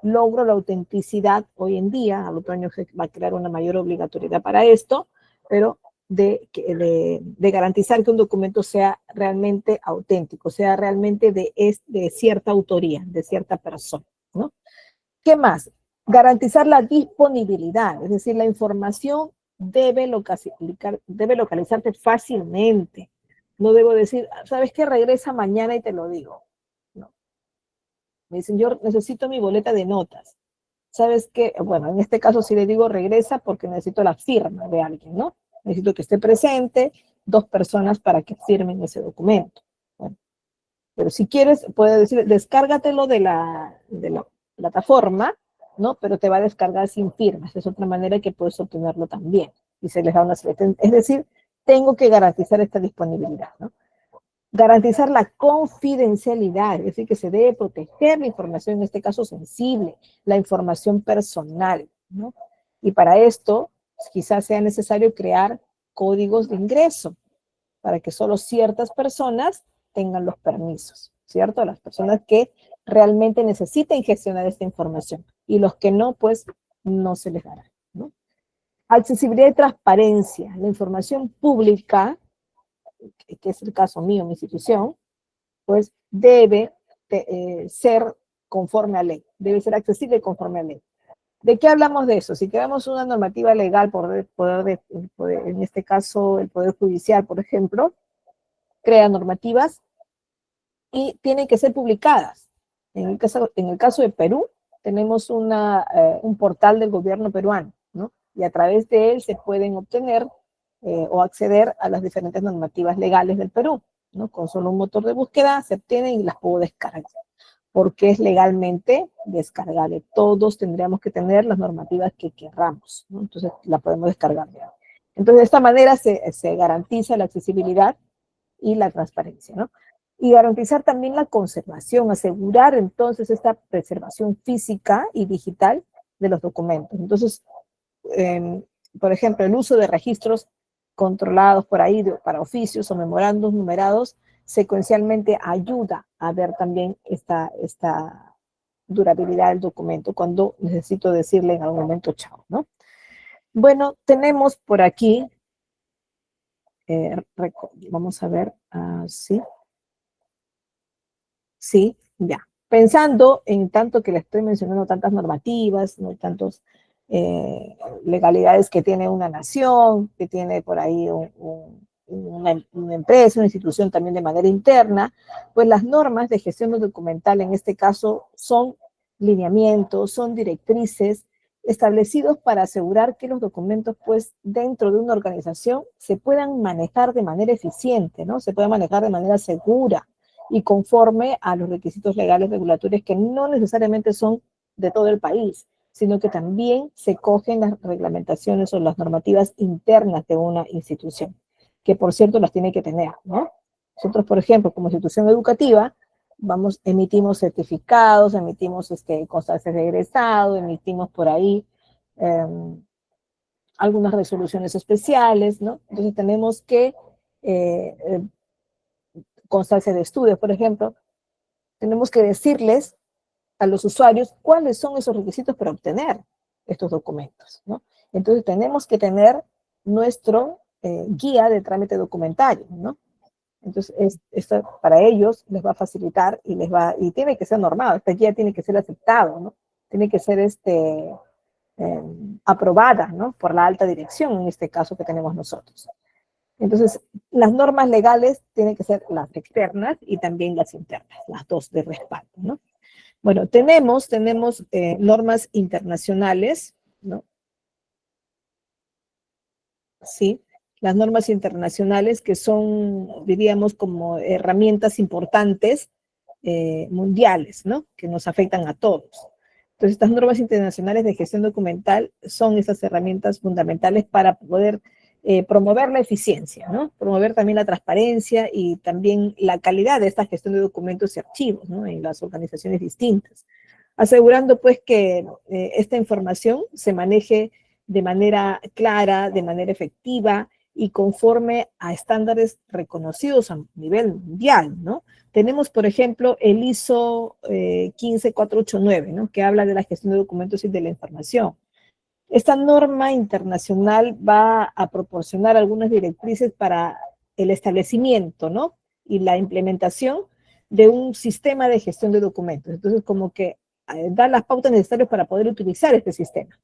A: logro la autenticidad hoy en día. Al otro año se va a crear una mayor obligatoriedad para esto, pero de garantizar que un documento sea realmente auténtico, sea realmente de cierta autoría, de cierta persona, ¿no? ¿Qué más? Garantizar la disponibilidad, es decir, la información debe localizarte fácilmente. No debo decir, ¿sabes qué? Regresa mañana y te lo digo. No. Me dicen, yo necesito mi boleta de notas. ¿Sabes qué? Bueno, en este caso sí le digo regresa porque necesito la firma de alguien, ¿no? Necesito que esté presente 2 personas para que firmen ese documento. Bueno, pero si quieres, puedes decir, descárgatelo de la plataforma, ¿no? Pero te va a descargar sin firmas. Es otra manera que puedes obtenerlo también. Y se les da una selección. Es decir, tengo que garantizar esta disponibilidad, ¿no? Garantizar la confidencialidad, es decir, que se debe proteger la información, en este caso sensible, la información personal, ¿no? Y para esto, quizás sea necesario crear códigos de ingreso para que solo ciertas personas tengan los permisos, ¿cierto? Las personas que realmente necesiten gestionar esta información y los que no, pues no se les dará, ¿no? Accesibilidad y transparencia. La información pública, que es el caso mío, mi institución, pues debe ser conforme a ley, debe ser accesible conforme a ley. ¿De qué hablamos de eso? Si creamos una normativa legal, en este caso el Poder Judicial, por ejemplo, crea normativas y tienen que ser publicadas. En el caso de Perú, tenemos un portal del gobierno peruano, ¿no? Y a través de él se pueden obtener o acceder a las diferentes normativas legales del Perú, ¿no? Con solo un motor de búsqueda se obtienen y las puedo descargar, porque es legalmente descargable. Todos tendríamos que tener las normativas que querramos, ¿no? Entonces la podemos descargar. Entonces de esta manera se garantiza la accesibilidad y la transparencia, ¿no? Y garantizar también la conservación, asegurar entonces esta preservación física y digital de los documentos. Entonces, por ejemplo, el uso de registros controlados por ahí para oficios o memorandos numerados secuencialmente ayuda a ver también esta durabilidad del documento cuando necesito decirle en algún momento chao, ¿no? Bueno, tenemos por aquí, vamos a ver, sí. Sí, ya. Pensando en tanto que le estoy mencionando tantas normativas, no tantas legalidades que tiene una nación, que tiene por ahí una empresa, una institución también de manera interna, pues las normas de gestión documental en este caso son lineamientos, son directrices establecidos para asegurar que los documentos, pues, dentro de una organización se puedan manejar de manera eficiente, ¿no? Se puedan manejar de manera segura y conforme a los requisitos legales regulatorios que no necesariamente son de todo el país, sino que también se cogen las reglamentaciones o las normativas internas de una institución, que por cierto las tiene que tener, ¿no? Nosotros, por ejemplo, como institución educativa, emitimos certificados, emitimos constancias de egresado, emitimos por ahí algunas resoluciones especiales, ¿no? Entonces tenemos que constancia de estudios, por ejemplo, tenemos que decirles a los usuarios cuáles son esos requisitos para obtener estos documentos, ¿no? Entonces tenemos que tener nuestro guía de trámite documentario, ¿no? Entonces esto para ellos les va a facilitar y tiene que ser normado, esta guía tiene que ser aceptado, ¿no? Tiene que ser aprobada, ¿no? Por la alta dirección, en este caso que tenemos nosotros. Entonces, las normas legales tienen que ser las externas y también las internas, las dos de respaldo, ¿no? Bueno, tenemos normas internacionales, ¿no? Sí, las normas internacionales que son, diríamos, como herramientas importantes mundiales, ¿no? Que nos afectan a todos. Entonces, estas normas internacionales de gestión documental son esas herramientas fundamentales para poder promover la eficiencia, ¿no? Promover también la transparencia y también la calidad de esta gestión de documentos y archivos, ¿no? En las organizaciones distintas, asegurando pues que esta información se maneje de manera clara, de manera efectiva y conforme a estándares reconocidos a nivel mundial, ¿no? Tenemos, por ejemplo, el ISO 15489, ¿no? Que habla de la gestión de documentos y de la información. Esta norma internacional va a proporcionar algunas directrices para el establecimiento, ¿no? Y la implementación de un sistema de gestión de documentos. Entonces, como que da las pautas necesarias para poder utilizar este sistema.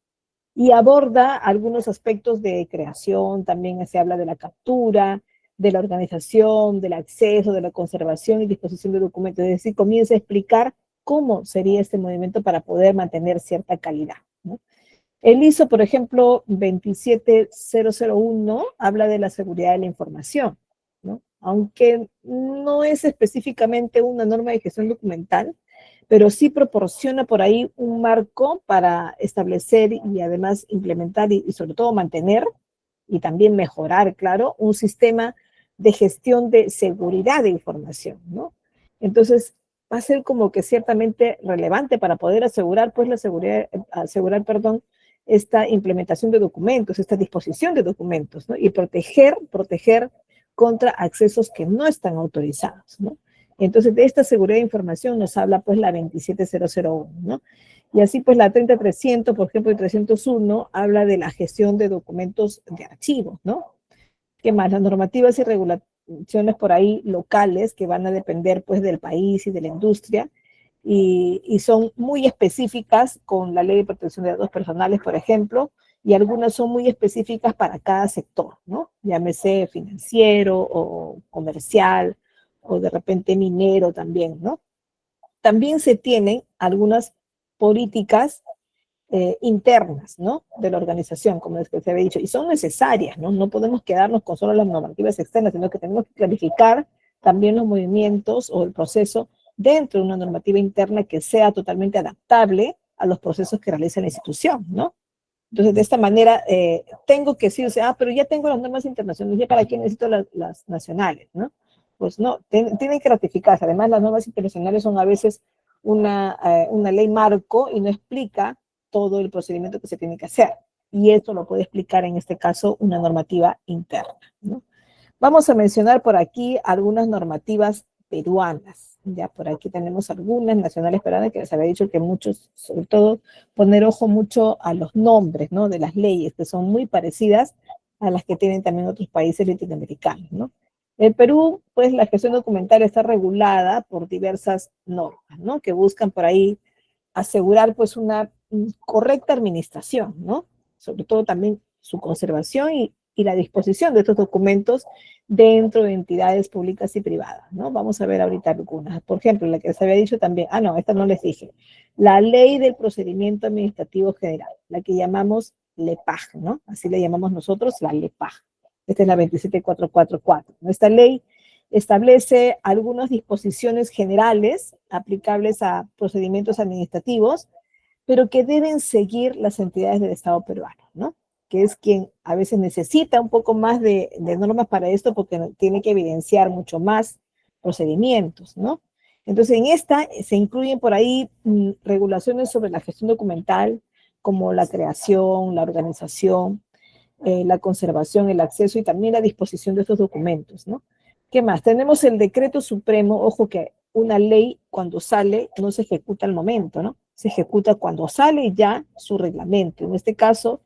A: Y aborda algunos aspectos de creación, también se habla de la captura, de la organización, del acceso, de la conservación y disposición de documentos. Es decir, comienza a explicar cómo sería este movimiento para poder mantener cierta calidad, ¿no? El ISO, por ejemplo, 27001 habla de la seguridad de la información, ¿no? Aunque no es específicamente una norma de gestión documental, pero sí proporciona por ahí un marco para establecer y además implementar y sobre todo mantener y también mejorar, claro, un sistema de gestión de seguridad de información, ¿no? Entonces, va a ser como que ciertamente relevante para poder asegurar, pues, la seguridad, perdón, esta implementación de documentos, esta disposición de documentos, ¿no? Y proteger contra accesos que no están autorizados, ¿no? Entonces, de esta seguridad de información nos habla, pues, la 27001, ¿no? Y así, pues, la 30300, por ejemplo, y 301, habla de la gestión de documentos de archivos, ¿no? ¿Qué más? Las normativas y regulaciones por ahí locales que van a depender, pues, del país y de la industria, y son muy específicas con la Ley de Protección de Datos Personales, por ejemplo, y algunas son muy específicas para cada sector, ¿no? Llámese financiero o comercial o de repente minero también, ¿no? También se tienen algunas políticas internas, ¿no? De la organización, como es que se había dicho, y son necesarias, ¿no? No podemos quedarnos con solo las normativas externas, sino que tenemos que clarificar también los movimientos o el proceso dentro de una normativa interna que sea totalmente adaptable a los procesos que realiza la institución, ¿no? Entonces, de esta manera, tengo que decir, o sea, pero ya tengo las normas internacionales, ¿ya para qué necesito las nacionales, no? Pues no, tienen que ratificarse. Además, las normas internacionales son a veces una ley marco y no explica todo el procedimiento que se tiene que hacer. Y eso lo puede explicar, en este caso, una normativa interna, ¿no? Vamos a mencionar por aquí algunas normativas peruanas. Ya por aquí tenemos algunas nacionales peruanas que les había dicho que muchos, sobre todo, poner ojo mucho a los nombres, ¿no? De las leyes, que son muy parecidas a las que tienen también otros países latinoamericanos, ¿no? En Perú, pues la gestión documental está regulada por diversas normas, ¿no? Que buscan por ahí asegurar pues una correcta administración, ¿no? Sobre todo también su conservación y la disposición de estos documentos dentro de entidades públicas y privadas, ¿no? Vamos a ver ahorita algunas. Por ejemplo, la que se había dicho también, no, esta no les dije, la Ley del Procedimiento Administrativo General, la que llamamos LEPAG, ¿no? Así le llamamos nosotros, la LEPAG. Esta es la 27444, ¿no? Esta ley establece algunas disposiciones generales aplicables a procedimientos administrativos, pero que deben seguir las entidades del Estado peruano, ¿no? Que es quien a veces necesita un poco más de normas para esto porque tiene que evidenciar mucho más procedimientos, ¿no? Entonces, en esta se incluyen por ahí regulaciones sobre la gestión documental, como la creación, la organización, la conservación, el acceso y también la disposición de estos documentos, ¿no? ¿Qué más? Tenemos el decreto supremo, ojo que una ley cuando sale no se ejecuta al momento, ¿no? Se ejecuta cuando sale ya su reglamento. En este caso,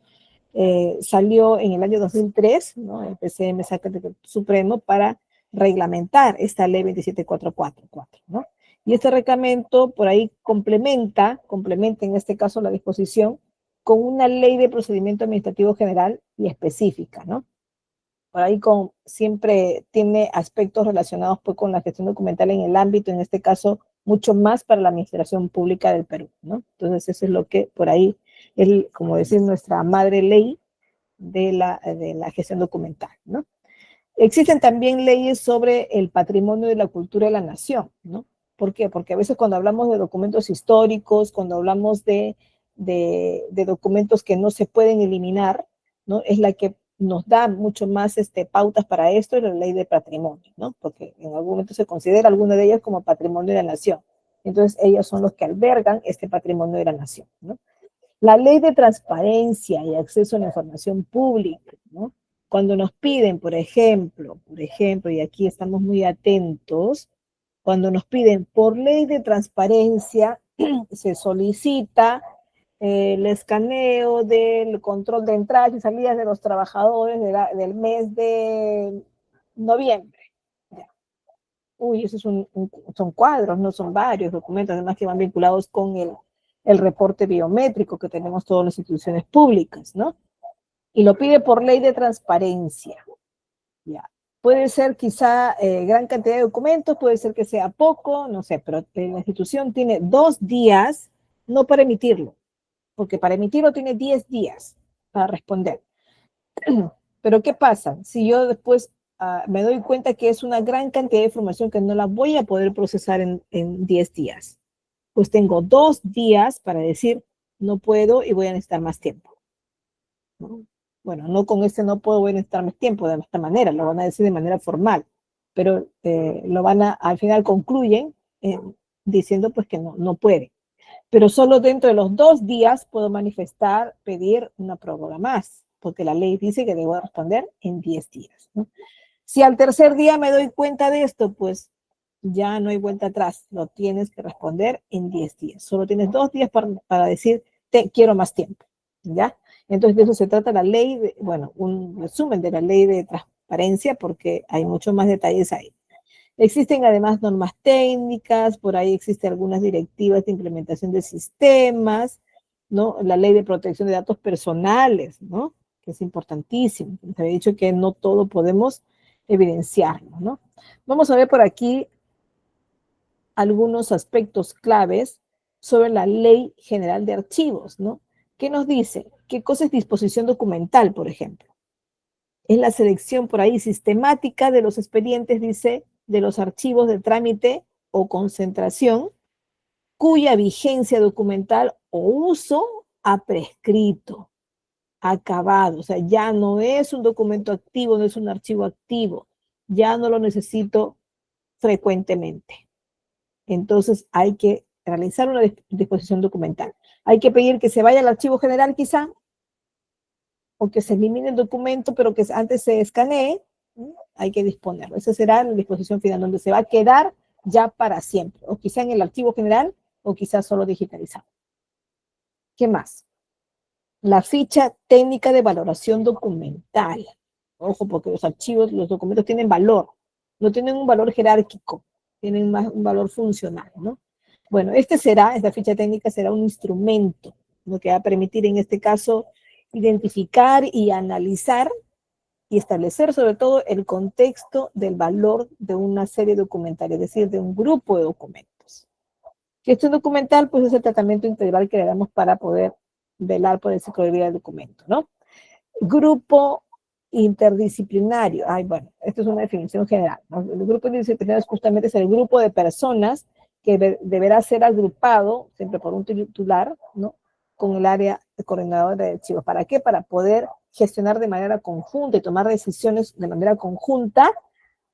A: salió en el año 2003, ¿no? El PCM saca el decreto supremo para reglamentar esta ley 27444, ¿no? Y este reglamento por ahí complementa en este caso la disposición con una ley de procedimiento administrativo general y específica, ¿no? por ahí siempre tiene aspectos relacionados pues, con la gestión documental en el ámbito, en este caso, mucho más para la administración pública del Perú, ¿no? Entonces, eso es lo que por ahí es, como decir, nuestra madre ley de la gestión documental, ¿no? Existen también leyes sobre el patrimonio de la cultura de la nación, ¿no? ¿Por qué? Porque a veces cuando hablamos de documentos históricos, cuando hablamos de documentos que no se pueden eliminar, ¿no? Es la que nos da mucho más pautas para esto, es la ley de patrimonio, ¿no? Porque en algún momento se considera alguna de ellas como patrimonio de la nación. Entonces, ellos son los que albergan este patrimonio de la nación, ¿no? La ley de transparencia y acceso a la información pública, ¿no? Cuando nos piden, por ejemplo, y aquí estamos muy atentos, cuando nos piden por ley de transparencia, se solicita el escaneo del control de entradas y salidas de los trabajadores del mes de noviembre. Ya. Uy, esos son cuadros, no son varios documentos, además que van vinculados con el reporte biométrico que tenemos todas las instituciones públicas, ¿no? Y lo pide por ley de transparencia. Ya. Puede ser quizá gran cantidad de documentos, puede ser que sea poco, no sé, pero la institución tiene 2 días, no para emitirlo, porque para emitirlo tiene 10 días para responder. Pero ¿qué pasa? Si yo después me doy cuenta que es una gran cantidad de información que no la voy a poder procesar en 10 días, pues tengo 2 días para decir, no puedo y voy a necesitar más tiempo, ¿no? Bueno, no con este no puedo, voy a necesitar más tiempo de esta manera, lo van a decir de manera formal, pero al final concluyen diciendo pues que no puede. Pero solo dentro de los 2 días puedo manifestar, pedir una prórroga más, porque la ley dice que debo responder en 10 días, ¿no? Si al tercer día me doy cuenta de esto, pues ya no hay vuelta atrás, lo tienes que responder en 10 días. Solo tienes 2 días para decir, quiero más tiempo, ¿ya? Entonces de eso se trata la ley, un resumen de la ley de transparencia, porque hay muchos más detalles ahí. Existen además normas técnicas, por ahí existen algunas directivas de implementación de sistemas, ¿no? La ley de protección de datos personales, ¿no? Que es importantísimo. Se había dicho que no todo podemos evidenciarlo, ¿no? Vamos a ver por aquí algunos aspectos claves sobre la Ley General de Archivos, ¿no? ¿Qué nos dice? ¿Qué cosa es disposición documental, por ejemplo? Es la selección por ahí sistemática de los expedientes, dice, de los archivos de trámite o concentración, cuya vigencia documental o uso ha prescrito, acabado. O sea, ya no es un documento activo, no es un archivo activo, ya no lo necesito frecuentemente. Entonces hay que realizar una disposición documental. Hay que pedir que se vaya al archivo general quizá, o que se elimine el documento, pero que antes se escanee, ¿no? Hay que disponerlo. Esa será la disposición final, donde se va a quedar ya para siempre, o quizá en el archivo general, o quizá solo digitalizado. ¿Qué más? La ficha técnica de valoración documental. Ojo, porque los archivos, los documentos tienen valor, no tienen un valor jerárquico, tienen más un valor funcional, ¿no? Bueno, esta ficha técnica será un instrumento, lo que va a permitir en este caso identificar y analizar y establecer sobre todo el contexto del valor de una serie documental, es decir, de un grupo de documentos. Gestión documental, pues es el tratamiento integral que le damos para poder velar por el ciclo de vida del documento, ¿no? Grupo interdisciplinario. Bueno, esto es una definición general, ¿no? El grupo interdisciplinario es justamente el grupo de personas que deberá ser agrupado, siempre por un titular, ¿no? Con el área de coordinador de archivos. ¿Para qué? Para poder gestionar de manera conjunta y tomar decisiones de manera conjunta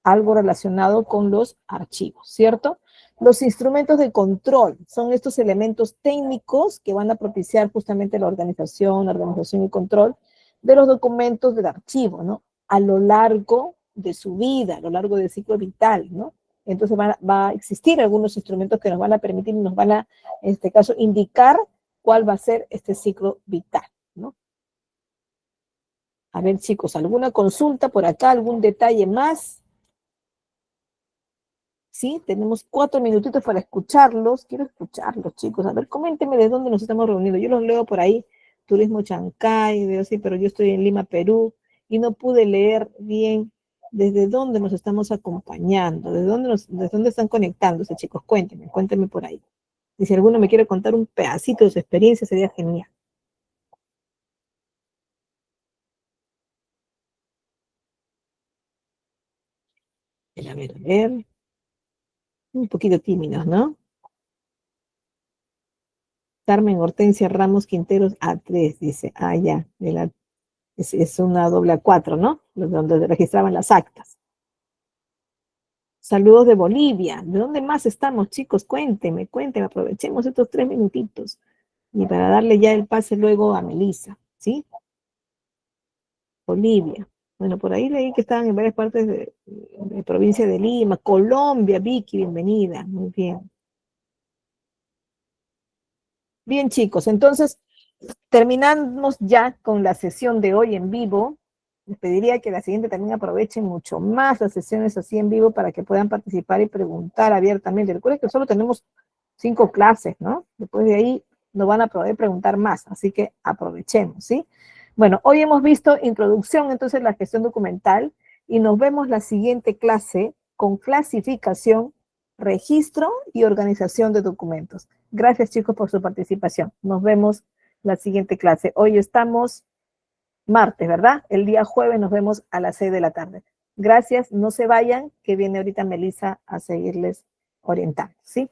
A: algo relacionado con los archivos, ¿cierto? Los instrumentos de control son estos elementos técnicos que van a propiciar justamente la organización y control de los documentos del archivo, ¿no? A lo largo de su vida, a lo largo del ciclo vital, ¿no? Entonces va a existir algunos instrumentos que nos van a permitir y nos van a, en este caso, indicar cuál va a ser este ciclo vital, ¿no? A ver, chicos, ¿alguna consulta por acá? ¿Algún detalle más? Sí, tenemos 4 minutitos para escucharlos. Quiero escucharlos, chicos. A ver, coméntenme de dónde nos estamos reuniendo. Yo los leo por ahí, Turismo Chancay, veo sí, pero yo estoy en Lima, Perú. y no pude leer bien desde dónde nos estamos acompañando, desde dónde están conectándose, chicos. Cuéntenme por ahí. Y si alguno me quiere contar un pedacito de su experiencia, sería genial. A ver. Un poquito tímidos, ¿no? Carmen Hortensia Ramos Quinteros A3, dice. Ah, ya. Es una doble A4, ¿no? Donde registraban las actas. Saludos de Bolivia. ¿De dónde más estamos, chicos? Cuéntenme. Aprovechemos estos 3 minutitos. Y para darle ya el pase luego a Melissa, ¿sí? Bolivia. Bueno, por ahí leí que estaban en varias partes de provincia de Lima. Colombia, Vicky, bienvenida. Muy bien. Bien, chicos, entonces terminamos ya con la sesión de hoy en vivo. Les pediría que la siguiente también aprovechen mucho más las sesiones así en vivo para que puedan participar y preguntar abiertamente. Recuerden que solo tenemos 5 clases, ¿no? Después de ahí no van a poder preguntar más, así que aprovechemos, ¿sí? Bueno, hoy hemos visto introducción, entonces, la gestión documental, y nos vemos la siguiente clase con clasificación, registro y organización de documentos. Gracias, chicos, por su participación. Nos vemos la siguiente clase. Hoy estamos martes, ¿verdad? El día jueves nos vemos a las 6 de la tarde. Gracias, no se vayan, que viene ahorita Melissa a seguirles orientando, ¿sí?